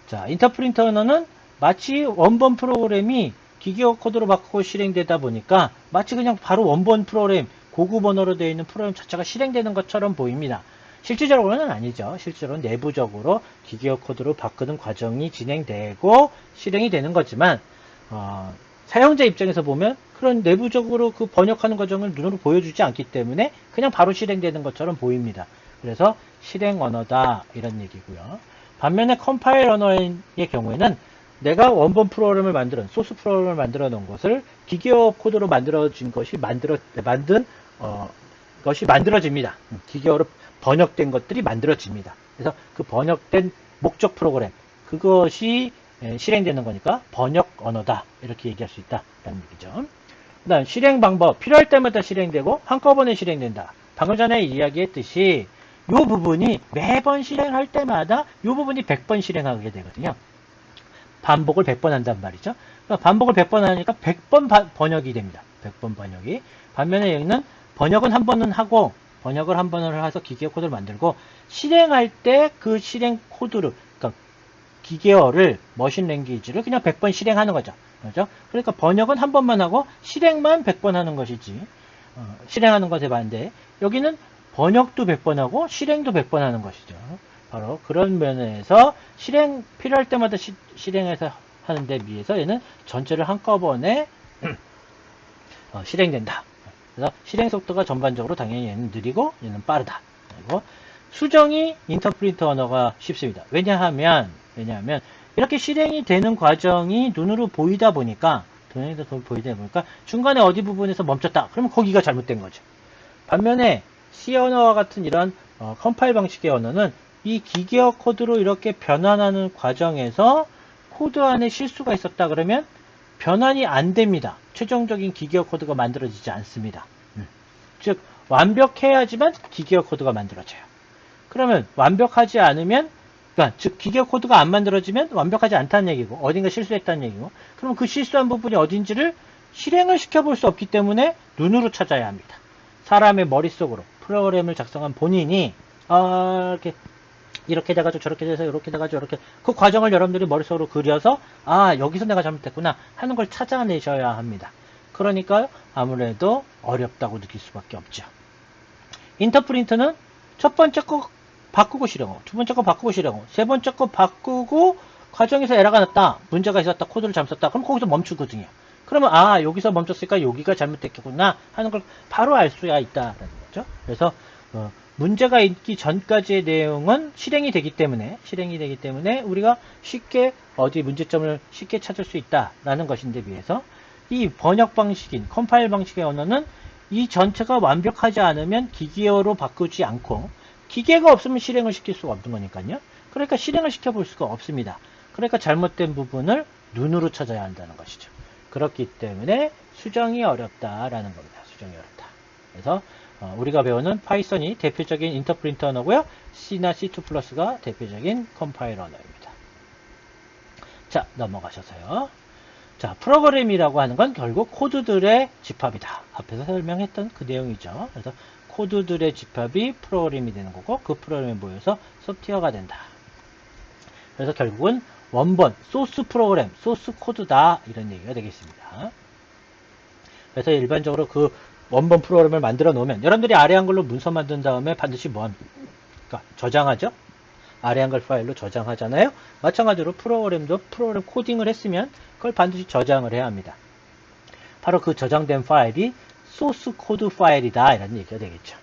자, 인터프린터 언어는 마치 원본 프로그램이 기계어 코드로 바꾸고 실행되다 보니까 마치 그냥 바로 원본 프로그램, 고급 언어로 되어 있는 프로그램 자체가 실행되는 것처럼 보입니다. 실질적으로는 아니죠. 실제로는 내부적으로 기계어 코드로 바꾸는 과정이 진행되고 실행이 되는 거지만 사용자 입장에서 보면 그런 내부적으로 그 번역하는 과정을 눈으로 보여주지 않기 때문에 그냥 바로 실행되는 것처럼 보입니다. 그래서 실행 언어다 이런 얘기고요. 반면에 컴파일 언어의 경우에는 내가 원본 프로그램을 소스 프로그램을 만들어 놓은 것을 기계어 코드로 만들어진 것이 것이 만들어집니다. 기계어로 번역된 것들이 만들어집니다. 그래서 그 번역된 목적 프로그램 그것이 실행되는 거니까 번역 언어다 이렇게 얘기할 수 있다라는 얘기죠. 그 다음 실행 방법 필요할 때마다 실행되고 한꺼번에 실행된다. 방금 전에 이야기했듯이 이 부분이 매번 실행할 때마다 이 부분이 100번 실행하게 되거든요. 반복을 100번 한단 말이죠. 그러니까 반복을 100번 하니까 100번 번역이 됩니다. 100번 번역이. 반면에 여기는 번역은 한 번은 하고 번역을 한 번을 해서 기계어 코드를 만들고 실행할 때 그 실행 코드를 그러니까 기계어를 머신 랭귀지를 그냥 100번 실행하는 거죠. 그렇죠? 그러니까 번역은 한 번만 하고 실행만 100번 하는 것이지 실행하는 것에 반대 여기는 번역도 100번 하고 실행도 100번 하는 것이죠. 바로 그런 면에서 필요할 때마다 실행해서 하는데 비해서 얘는 전체를 한꺼번에 실행된다. 그래서 실행 속도가 전반적으로 당연히 얘는 느리고 얘는 빠르다. 그리고 수정이 인터프리터 언어가 쉽습니다. 왜냐하면 이렇게 실행이 되는 과정이 눈으로 보이다 보니까 중간에 어디 부분에서 멈췄다. 그러면 거기가 잘못된 거죠. 반면에 C 언어와 같은 이런 컴파일 방식의 언어는 이 기계어 코드로 이렇게 변환하는 과정에서 코드 안에 실수가 있었다 그러면 변환이 안 됩니다. 최종적인 기계어 코드가 만들어지지 않습니다. 즉 완벽해야지만 기계어 코드가 만들어져요. 그러면 완벽하지 않으면 즉 기계어 코드가 안 만들어지면 완벽하지 않다는 얘기고 어딘가 실수했다는 얘기고 그럼 그 실수한 부분이 어딘지를 실행을 시켜볼 수 없기 때문에 눈으로 찾아야 합니다. 사람의 머릿속으로 프로그램을 작성한 본인이 이렇게 돼가지고 저렇게 돼서 이렇게 돼가지고 이렇게 그 과정을 여러분들이 머릿속으로 그려서 여기서 내가 잘못했구나 하는 걸 찾아내셔야 합니다. 그러니까 아무래도 어렵다고 느낄 수밖에 없죠. 인터프린트는 첫 번째 거 바꾸고 실행하고 두 번째 거 바꾸고 실행하고 세 번째 거 바꾸고 과정에서 에러가 났다. 문제가 있었다. 코드를 잘못 썼다. 그럼 거기서 멈추거든요. 그러면 여기서 멈췄으니까 여기가 잘못됐겠구나 하는 걸 바로 알 수가 있다라는 거죠. 그래서 문제가 있기 전까지의 내용은 실행이 되기 때문에 우리가 쉽게 어디 문제점을 쉽게 찾을 수 있다라는 것인데 비해서 이 번역 방식인 컴파일 방식의 언어는 이 전체가 완벽하지 않으면 기계어로 바꾸지 않고 기계가 없으면 실행을 시킬 수가 없는 거니까요. 그러니까 실행을 시켜볼 수가 없습니다. 그러니까 잘못된 부분을 눈으로 찾아야 한다는 것이죠. 그렇기 때문에 수정이 어렵다라는 겁니다. 수정이 어렵다. 그래서 우리가 배우는 파이썬이 대표적인 인터프린터 언어고요. C나 C2+가 대표적인 컴파일 언어입니다. 자, 넘어가셔서요. 자, 프로그램이라고 하는 건 결국 코드들의 집합이다. 앞에서 설명했던 그 내용이죠. 그래서 코드들의 집합이 프로그램이 되는 거고 그 프로그램에 모여서 소프트웨어가 된다. 그래서 결국은 원본, 소스 프로그램, 소스 코드다 이런 얘기가 되겠습니다. 그래서 일반적으로 그 원본 프로그램을 만들어 놓으면 여러분들이 아래 한글로 문서 만든 다음에 반드시 뭐합니까? 저장하죠? 아래 한글 파일로 저장하잖아요. 마찬가지로 프로그램도 프로그램 코딩을 했으면 그걸 반드시 저장을 해야 합니다. 바로 그 저장된 파일이 소스 코드 파일이다 이런 얘기가 되겠죠.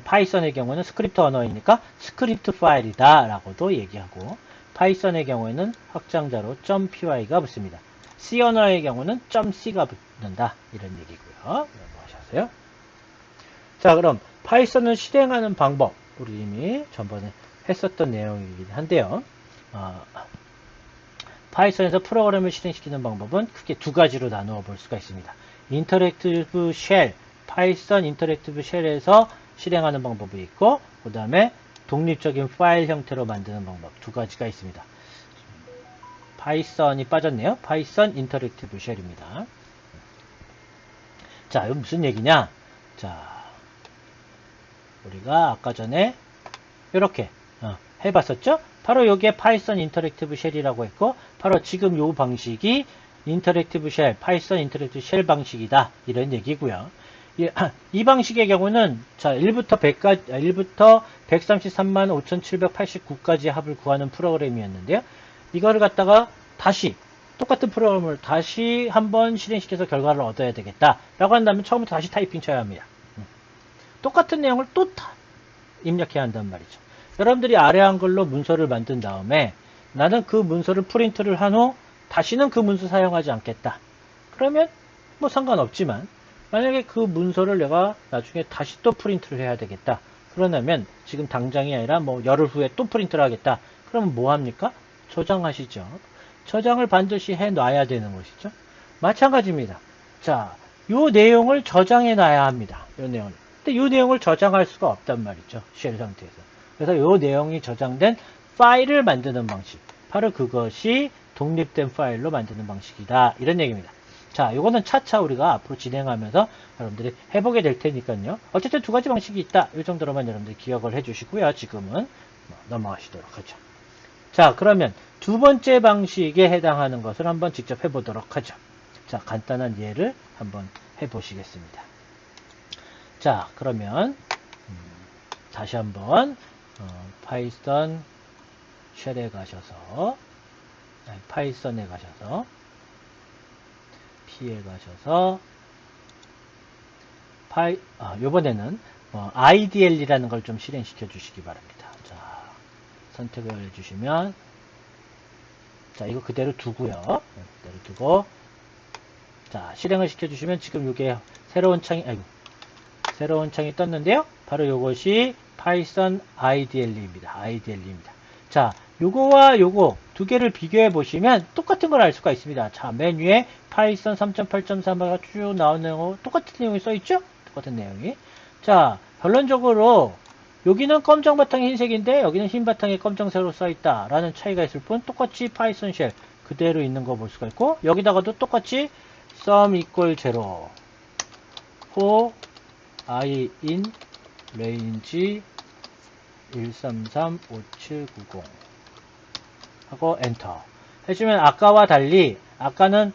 파이썬의 경우는 스크립트 언어이니까 스크립트 파일이다 라고도 얘기하고 파이썬의 경우에는 확장자로 .py가 붙습니다. C 언어의 경우는 .c가 붙는다 이런 얘기고요. 넘어가셔서요. 자, 그럼 파이썬을 실행하는 방법 우리 이미 전번에 했었던 내용이긴 한데요. 파이썬에서 프로그램을 실행시키는 방법은 크게 두 가지로 나누어 볼 수가 있습니다. 인터랙티브 쉘, 파이썬 인터랙티브 쉘에서 실행하는 방법이 있고 그 다음에 독립적인 파일 형태로 만드는 방법 두 가지가 있습니다. 파이썬이 빠졌네요. 파이썬 인터랙티브 쉘입니다. 자, 이건 무슨 얘기냐? 자, 우리가 아까 전에 이렇게 해봤었죠? 바로 여기에 파이썬 인터랙티브 쉘이라고 했고 바로 지금 이 방식이 인터랙티브 쉘, 파이썬 인터랙티브 쉘 방식이다 이런 얘기고요. 이 방식의 경우는 자 1부터 100까지 1부터 133만 5789까지 합을 구하는 프로그램이었는데요. 이거를 갖다가 다시 똑같은 프로그램을 다시 한번 실행시켜서 결과를 얻어야 되겠다 라고 한다면 처음부터 다시 타이핑 쳐야 합니다. 똑같은 내용을 또 입력해야 한단 말이죠. 여러분들이 아래 한글로 문서를 만든 다음에 나는 그 문서를 프린트를 한 후 다시는 그 문서 사용하지 않겠다. 그러면 뭐 상관없지만 만약에 그 문서를 내가 나중에 다시 또 프린트를 해야 되겠다. 그러려면 지금 당장이 아니라 뭐 열흘 후에 또 프린트를 하겠다. 그러면 뭐 합니까? 저장하시죠. 저장을 반드시 해 놔야 되는 것이죠. 마찬가지입니다. 자, 요 내용을 저장해 놔야 합니다. 요 내용을. 근데 요 내용을 저장할 수가 없단 말이죠. 쉘 상태에서. 그래서 요 내용이 저장된 파일을 만드는 방식. 바로 그것이 독립된 파일로 만드는 방식이다. 이런 얘기입니다. 자, 요거는 차차 우리가 앞으로 진행하면서 여러분들이 해보게 될 테니까요. 어쨌든 두 가지 방식이 있다. 이 정도로만 여러분들이 기억을 해주시고요. 지금은 넘어가시도록 하죠. 자, 그러면 두 번째 방식에 해당하는 것을 한번 직접 해보도록 하죠. 자, 간단한 예를 한번 해보시겠습니다. 자, 그러면 다시 한번 파이썬 쉘에 가셔서 파이썬에 가셔서 P에 가셔서 요번에는 IDL이라는 걸 좀 실행시켜 주시기 바랍니다. 자, 선택을 해주시면 자, 이거 그대로 두고요. 그대로 두고 자, 실행을 시켜주시면 지금 이게 새로운 창이 떴는데요. 바로 이것이 파이썬 IDL입니다. 자, 요거와 요거 두 개를 비교해 보시면 똑같은 걸 알 수가 있습니다. 자, 맨 위에 파이썬 3.8.3가 쭉 나오는 거 똑같은 내용이 써있죠? 똑같은 내용이. 자, 결론적으로 여기는 검정 바탕에 흰색인데 여기는 흰 바탕에 검정색으로 써있다 라는 차이가 있을 뿐 똑같이 파이썬 쉘 그대로 있는 거 볼 수가 있고 여기다가도 똑같이 sum equal 0 for I in range 1335790 하고 엔터 해주면 아까와 달리 아까는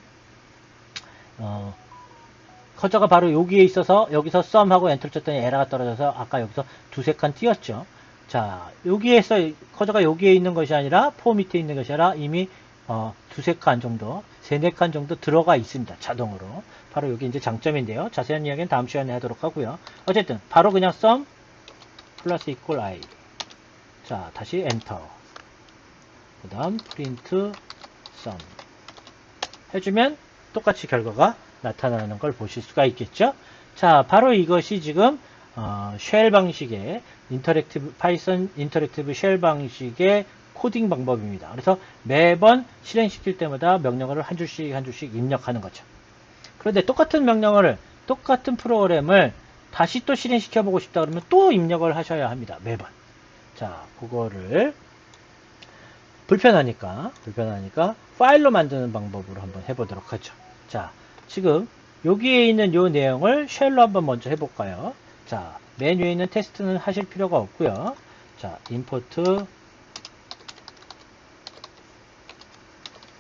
커저가 바로 여기에 있어서 여기서 sum 하고 엔터를 쳤더니 에러가 떨어져서 아까 여기서 두세 칸 띄었죠. 자, 여기에서 커저가 여기에 있는 것이 아니라 포 밑에 있는 것이 아니라 이미 두세 칸 정도, 세네 칸 정도 들어가 있습니다. 자동으로. 바로 여기 이제 장점인데요. 자세한 이야기는 다음 시간에 하도록 하고요. 어쨌든 바로 그냥 sum 플러스 equal I. 자, 다시 엔터. 그 다음 print sum 해주면 똑같이 결과가 나타나는 걸 보실 수가 있겠죠. 자, 바로 이것이 지금 쉘 방식의 파이썬 인터랙티브 쉘 방식의 코딩 방법입니다. 그래서 매번 실행시킬 때마다 명령어를 한 줄씩 한 줄씩 입력하는 거죠. 그런데 똑같은 명령어를 똑같은 프로그램을 다시 또 실행시켜 보고 싶다 그러면 또 입력을 하셔야 합니다. 매번. 자, 그거를 불편하니까 파일로 만드는 방법으로 한번 해보도록 하죠. 자, 지금 여기에 있는 이 내용을 쉘로 한번 먼저 해볼까요? 자, 맨 위에 있는 테스트는 하실 필요가 없고요. 자, import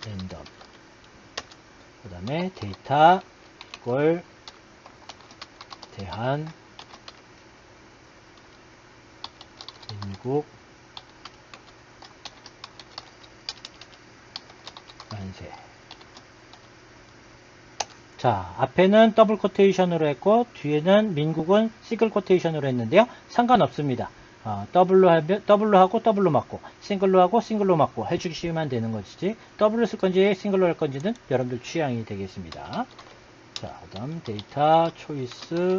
random 그 다음에 데이터 이걸 대한 인국 만세. 자, 앞에는 더블 코테이션으로 했고 뒤에는 민국은 싱글 코테이션으로 했는데요. 상관없습니다. 더블로 하고 더블로 맞고 싱글로 하고 싱글로 맞고 해주시면 되는 것이지 더블로 쓸 건지 싱글로 할 건지는 여러분들 취향이 되겠습니다. 자, 그 다음 데이터 초이스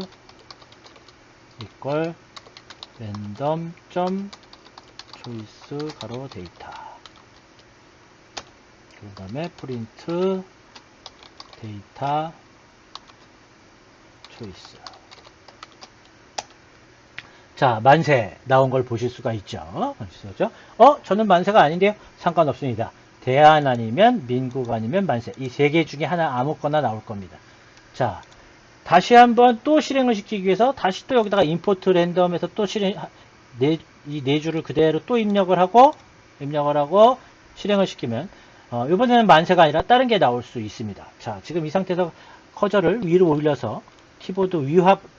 이퀄 랜덤 점 초이스 가로 데이터 그 다음에 프린트 데이터 초이스. 자, 만세 나온 걸 보실 수가 있죠. 저는 만세가 아닌데요. 상관없습니다. 대안 아니면 민국 아니면 만세. 이 세 개 중에 하나 아무거나 나올 겁니다. 자, 다시 한번 또 실행을 시키기 위해서 다시 또 여기다가 임포트 랜덤에서 또 이 네 줄을 그대로 또 입력을 하고 실행을 시키면 이번에는 만세가 아니라 다른 게 나올 수 있습니다. 자, 지금 이 상태에서 커저를 위로 올려서 키보드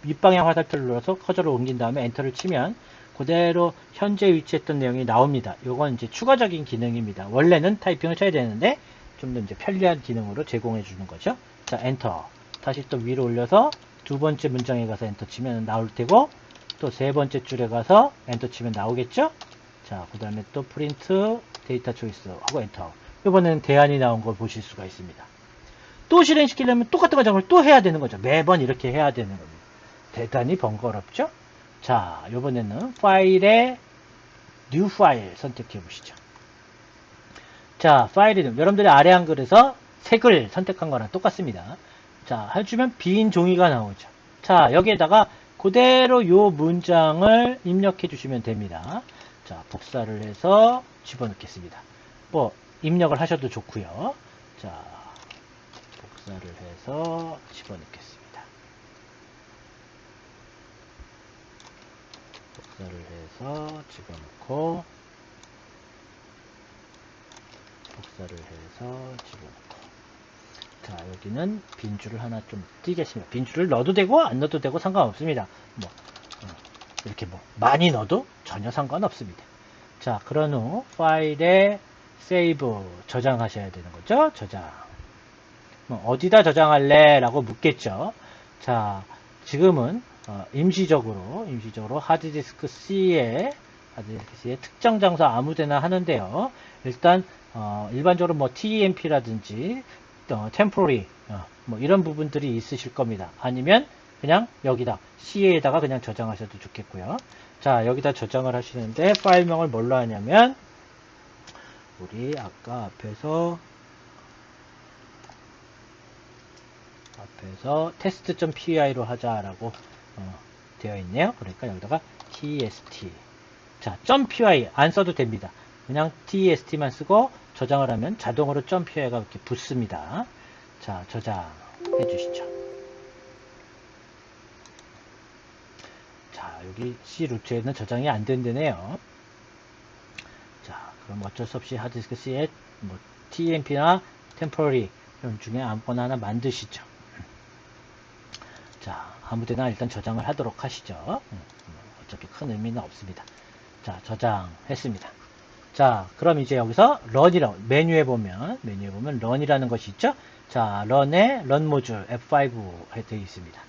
윗방향 화살표를 눌러서 커서를 옮긴 다음에 엔터를 치면 그대로 현재 위치했던 내용이 나옵니다. 요건 이제 추가적인 기능입니다. 원래는 타이핑을 쳐야 되는데 좀 더 이제 편리한 기능으로 제공해 주는 거죠. 자, 엔터. 다시 또 위로 올려서 두 번째 문장에 가서 엔터 치면 나올 테고, 또 세 번째 줄에 가서 엔터 치면 나오겠죠? 자, 그 다음에 또 프린트 데이터 초이스 하고 엔터. 이번에는 대안이 나온 걸 보실 수가 있습니다. 또 실행시키려면 똑같은 과정을 또 해야 되는 거죠. 매번 이렇게 해야 되는 겁니다. 대단히 번거롭죠? 자, 이번에는 파일에 뉴 파일 선택해 보시죠. 자, 파일 이름. 여러분들이 아래 한글에서 색을 선택한 거랑 똑같습니다. 자, 해주면 빈 종이가 나오죠. 자, 여기에다가 그대로 요 문장을 입력해 주시면 됩니다. 자, 복사를 해서 집어넣겠습니다. 뭐, 입력을 하셔도 좋고요. 자, 복사를 해서 집어넣겠습니다. 복사를 해서 집어넣고, 복사를 해서 집어넣고. 자, 여기는 빈줄을 하나 좀 띄겠습니다. 빈줄을 넣어도 되고 안 넣어도 되고 상관없습니다. 뭐 이렇게 뭐 많이 넣어도 전혀 상관없습니다. 자, 그런 후 파일에 세이브 저장하셔야 되는 거죠. 저장. 뭐 어디다 저장할래? 라고 묻겠죠. 자, 지금은 임시적으로 하드디스크 C에 특정 장소 아무데나 하는데요. 일단 일반적으로 뭐 TEMP라든지 temporary 뭐 이런 부분들이 있으실 겁니다. 아니면 그냥 여기다 C에다가 그냥 저장하셔도 좋겠고요. 자, 여기다 저장을 하시는데 파일명을 뭘로 하냐면 우리 아까 앞에서 test.py로 하자라고 되어 있네요. 그러니까 여기다가 tst. 자, .py 안 써도 됩니다. 그냥 tst만 쓰고 저장을 하면 자동으로 .py가 이렇게 붙습니다. 자, 저장해 주시죠. 자, 여기 C 루트에는 저장이 안 된다네요. 자, 그럼 어쩔 수 없이 하드디스크 C에 뭐 TMP나 temporary 이런 중에 아무거나 하나 만드시죠. 자, 아무데나 일단 저장을 하도록 하시죠. 어차피 큰 의미는 없습니다. 자, 저장했습니다. 자, 그럼 이제 여기서 run이라고 메뉴에 보면 run이라는 것이 있죠. 자, run 모듈 F5에 되어 있습니다.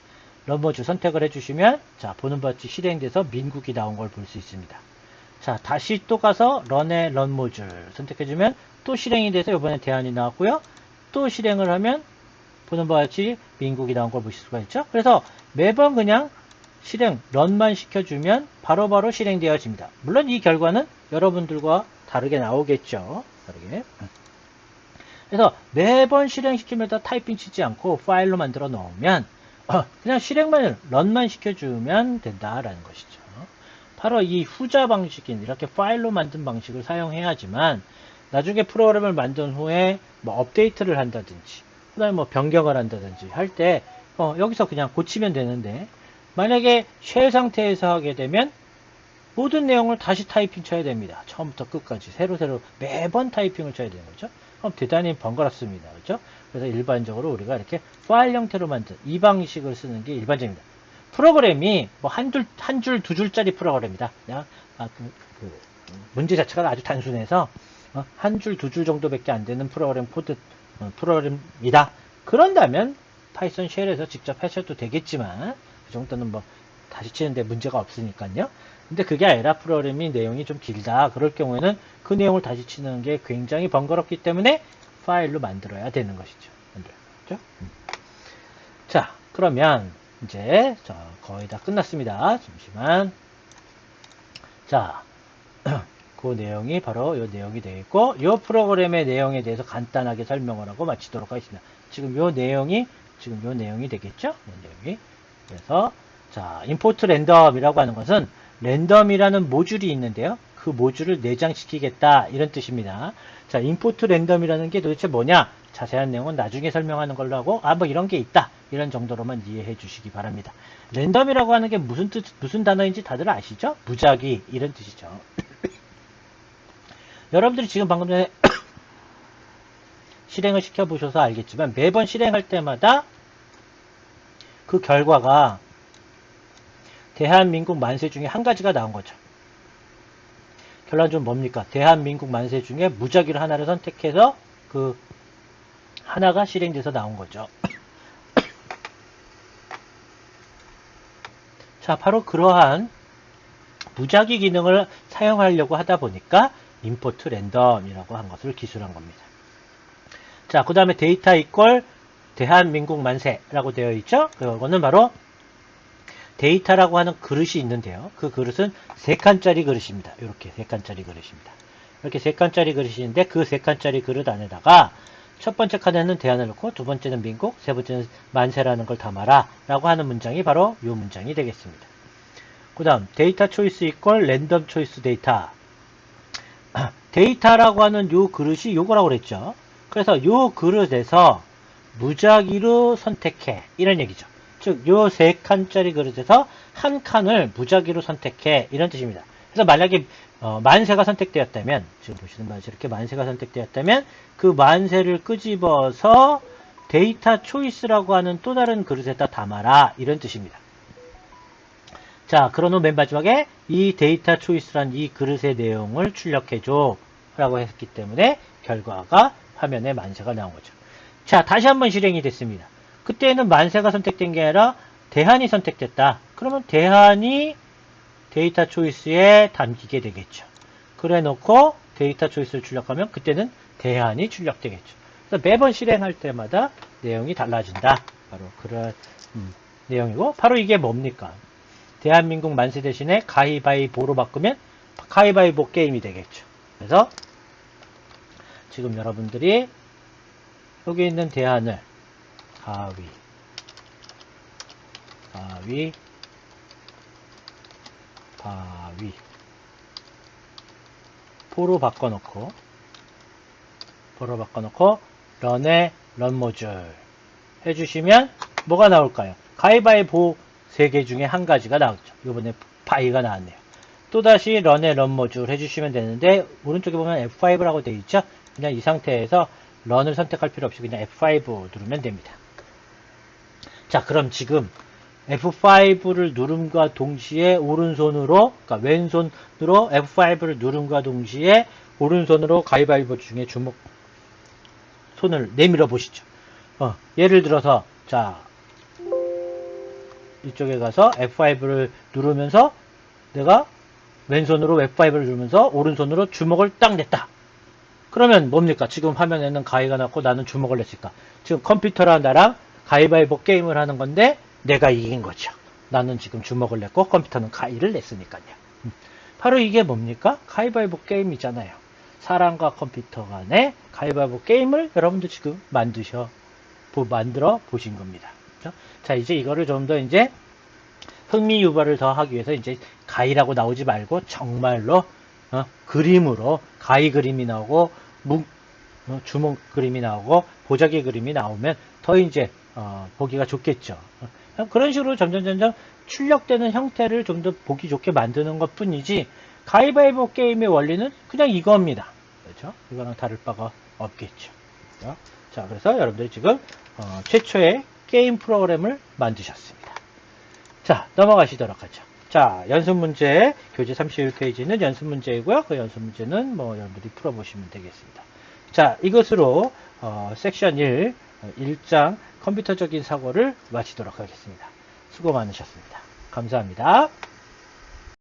run 모듈 선택을 해주시면 자, 보는 바와 같이 실행돼서 민국이 나온 걸 볼 수 있습니다. 자, 다시 또 가서 run 모듈 선택해주면 또 실행이 돼서 이번에 대안이 나왔고요. 또 실행을 하면 보는 바와 같이 민국이 나온 걸 보실 수가 있죠. 그래서 매번 그냥 실행, 런만 시켜주면 바로바로 실행되어집니다. 물론 이 결과는 여러분들과 다르게 나오겠죠. 다르게. 그래서 매번 실행시키면서 타이핑 치지 않고 파일로 만들어 놓으면 그냥 실행만, 런만 시켜주면 된다라는 것이죠. 바로 이 후자 방식인 이렇게 파일로 만든 방식을 사용해야지만 나중에 프로그램을 만든 후에 뭐 업데이트를 한다든지 그 다음에 뭐 변경을 한다든지 할 때 여기서 그냥 고치면 되는데 만약에 쉘 상태에서 하게 되면 모든 내용을 다시 타이핑 쳐야 됩니다. 처음부터 끝까지 새로 매번 타이핑을 쳐야 되는 거죠. 그럼 대단히 번거롭습니다. 그렇죠? 그래서 일반적으로 우리가 이렇게 파일 형태로 만든 이 방식을 쓰는 게 일반적입니다. 프로그램이 뭐 한 줄, 두 줄짜리 프로그램이다. 그냥 문제 자체가 아주 단순해서 한 줄, 두 줄 정도밖에 안 되는 프로그램 코드 프로그램이다. 그런다면 파이썬 쉘에서 직접 하셔도 되겠지만 그 정도는 뭐 다시 치는데 문제가 없으니까요. 근데 그게 아니라 프로그램이 내용이 좀 길다. 그럴 경우에는 그 내용을 다시 치는 게 굉장히 번거롭기 때문에 파일로 만들어야 되는 것이죠. 그렇죠? 자, 그러면 이제 거의 다 끝났습니다. 잠시만. 자, 그 내용이 바로 이 내용이 되겠고, 이 프로그램의 내용에 대해서 간단하게 설명을 하고 마치도록 하겠습니다. 지금 이 내용이 되겠죠? 이 내용이. 그래서 자, import random이라고 하는 것은 랜덤이라는 모듈이 있는데요. 그 모듈을 내장시키겠다 이런 뜻입니다. 자, import random이라는 게 도대체 뭐냐? 자세한 내용은 나중에 설명하는 걸로 하고 뭐 이런 게 있다. 이런 정도로만 이해해 주시기 바랍니다. 랜덤이라고 하는 게 무슨 단어인지 다들 아시죠? 무작위 이런 뜻이죠. 여러분들이 지금 방금 전에 실행을 시켜보셔서 알겠지만 매번 실행할 때마다 그 결과가 대한민국 만세 중에 한 가지가 나온 거죠. 결론은 뭡니까? 대한민국 만세 중에 무작위로 하나를 선택해서 그 하나가 실행돼서 나온 거죠. 자, 바로 그러한 무작위 기능을 사용하려고 하다 보니까 임포트 랜덤이라고 한 것을 기술한 겁니다. 자, 그 다음에 데이터 이퀄 대한민국 만세라고 되어 있죠. 그거는 바로 데이터라고 하는 그릇이 있는데요. 그 그릇은 3칸짜리 그릇입니다. 이렇게 3칸짜리 그릇입니다. 이렇게 3칸짜리 그릇인데 그 3칸짜리 그릇 안에다가 첫 번째 칸에는 대안을 넣고 두 번째는 민국, 세 번째는 만세라는 걸 담아라 라고 하는 문장이 바로 이 문장이 되겠습니다. 그 다음 데이터 초이스 이퀄 랜덤 초이스 데이터. 데이터라고 하는 요 그릇이 요거라고 그랬죠. 그래서 요 그릇에서 무작위로 선택해 이런 얘기죠. 즉 요 3칸짜리 그릇에서 한 칸을 무작위로 선택해 이런 뜻입니다. 그래서 만약에 만세가 선택되었다면 지금 보시는 바와 이렇게 만세가 선택되었다면 그 만세를 끄집어서 데이터 초이스라고 하는 또 다른 그릇에다 담아라 이런 뜻입니다. 자, 그런 후 맨 마지막에 이 데이터 초이스란 이 그릇의 내용을 출력해줘 라고 했기 때문에 결과가 화면에 만세가 나온 거죠. 자, 다시 한번 실행이 됐습니다. 그때는 만세가 선택된 게 아니라 대한이 선택됐다. 그러면 대한이 데이터 초이스에 담기게 되겠죠. 그래 놓고 데이터 초이스를 출력하면 그때는 대한이 출력되겠죠. 그래서 매번 실행할 때마다 내용이 달라진다. 바로 그런 내용이고 바로 이게 뭡니까? 대한민국 만세 대신에 가위바위보로 바꾸면 가위바위보 게임이 되겠죠. 그래서 지금 여러분들이 여기 있는 대안을 보로 바꿔놓고 런의 런 모듈 해주시면 뭐가 나올까요? 가위바위보 3개 중에 한 가지가 나왔죠. 이번에 바위가 나왔네요. 또다시 런의 런 모듈 해주시면 되는데 오른쪽에 보면 F5라고 되어 있죠. 그냥 이 상태에서 런을 선택할 필요 없이 그냥 F5 누르면 됩니다. 자, 그럼 지금 F5를 누름과 동시에 오른손으로, 그러니까 왼손으로 F5를 누름과 동시에 오른손으로 가위바위보 중에 손을 내밀어 보시죠. 예를 들어서, 자, 이쪽에 가서 F5를 누르면서 내가 왼손으로 F5를 누르면서 오른손으로 주먹을 딱 냈다. 그러면 뭡니까? 지금 화면에는 가위가 났고 나는 주먹을 냈을까? 지금 컴퓨터랑 나랑 가위바위보 게임을 하는 건데 내가 이긴 거죠. 나는 지금 주먹을 냈고 컴퓨터는 가위를 냈으니까요. 바로 이게 뭡니까? 가위바위보 게임이잖아요. 사람과 컴퓨터 간의 가위바위보 게임을 여러분도 지금 만들어 보신 겁니다. 그렇죠? 자, 이제 이거를 좀 더 이제 흥미 유발을 더 하기 위해서 이제 가위라고 나오지 말고 정말로 그림으로 가위 그림이 나오고 주먹 그림이 나오고 보자기 그림이 나오면 더 이제 보기가 좋겠죠. 그런 식으로 점점 출력되는 형태를 좀 더 보기 좋게 만드는 것 뿐이지 가위바위보 게임의 원리는 그냥 이겁니다. 그렇죠? 이거랑 다를 바가 없겠죠. 그렇죠? 자, 그래서 여러분들이 지금 최초의 게임 프로그램을 만드셨습니다. 자, 넘어가시도록 하죠. 자, 연습 문제, 교재 31페이지는 연습 문제이고요. 그 연습 문제는 뭐 여러분들이 풀어보시면 되겠습니다. 자, 이것으로 섹션 1장 컴퓨터적인 사고를 마치도록 하겠습니다. 수고 많으셨습니다. 감사합니다.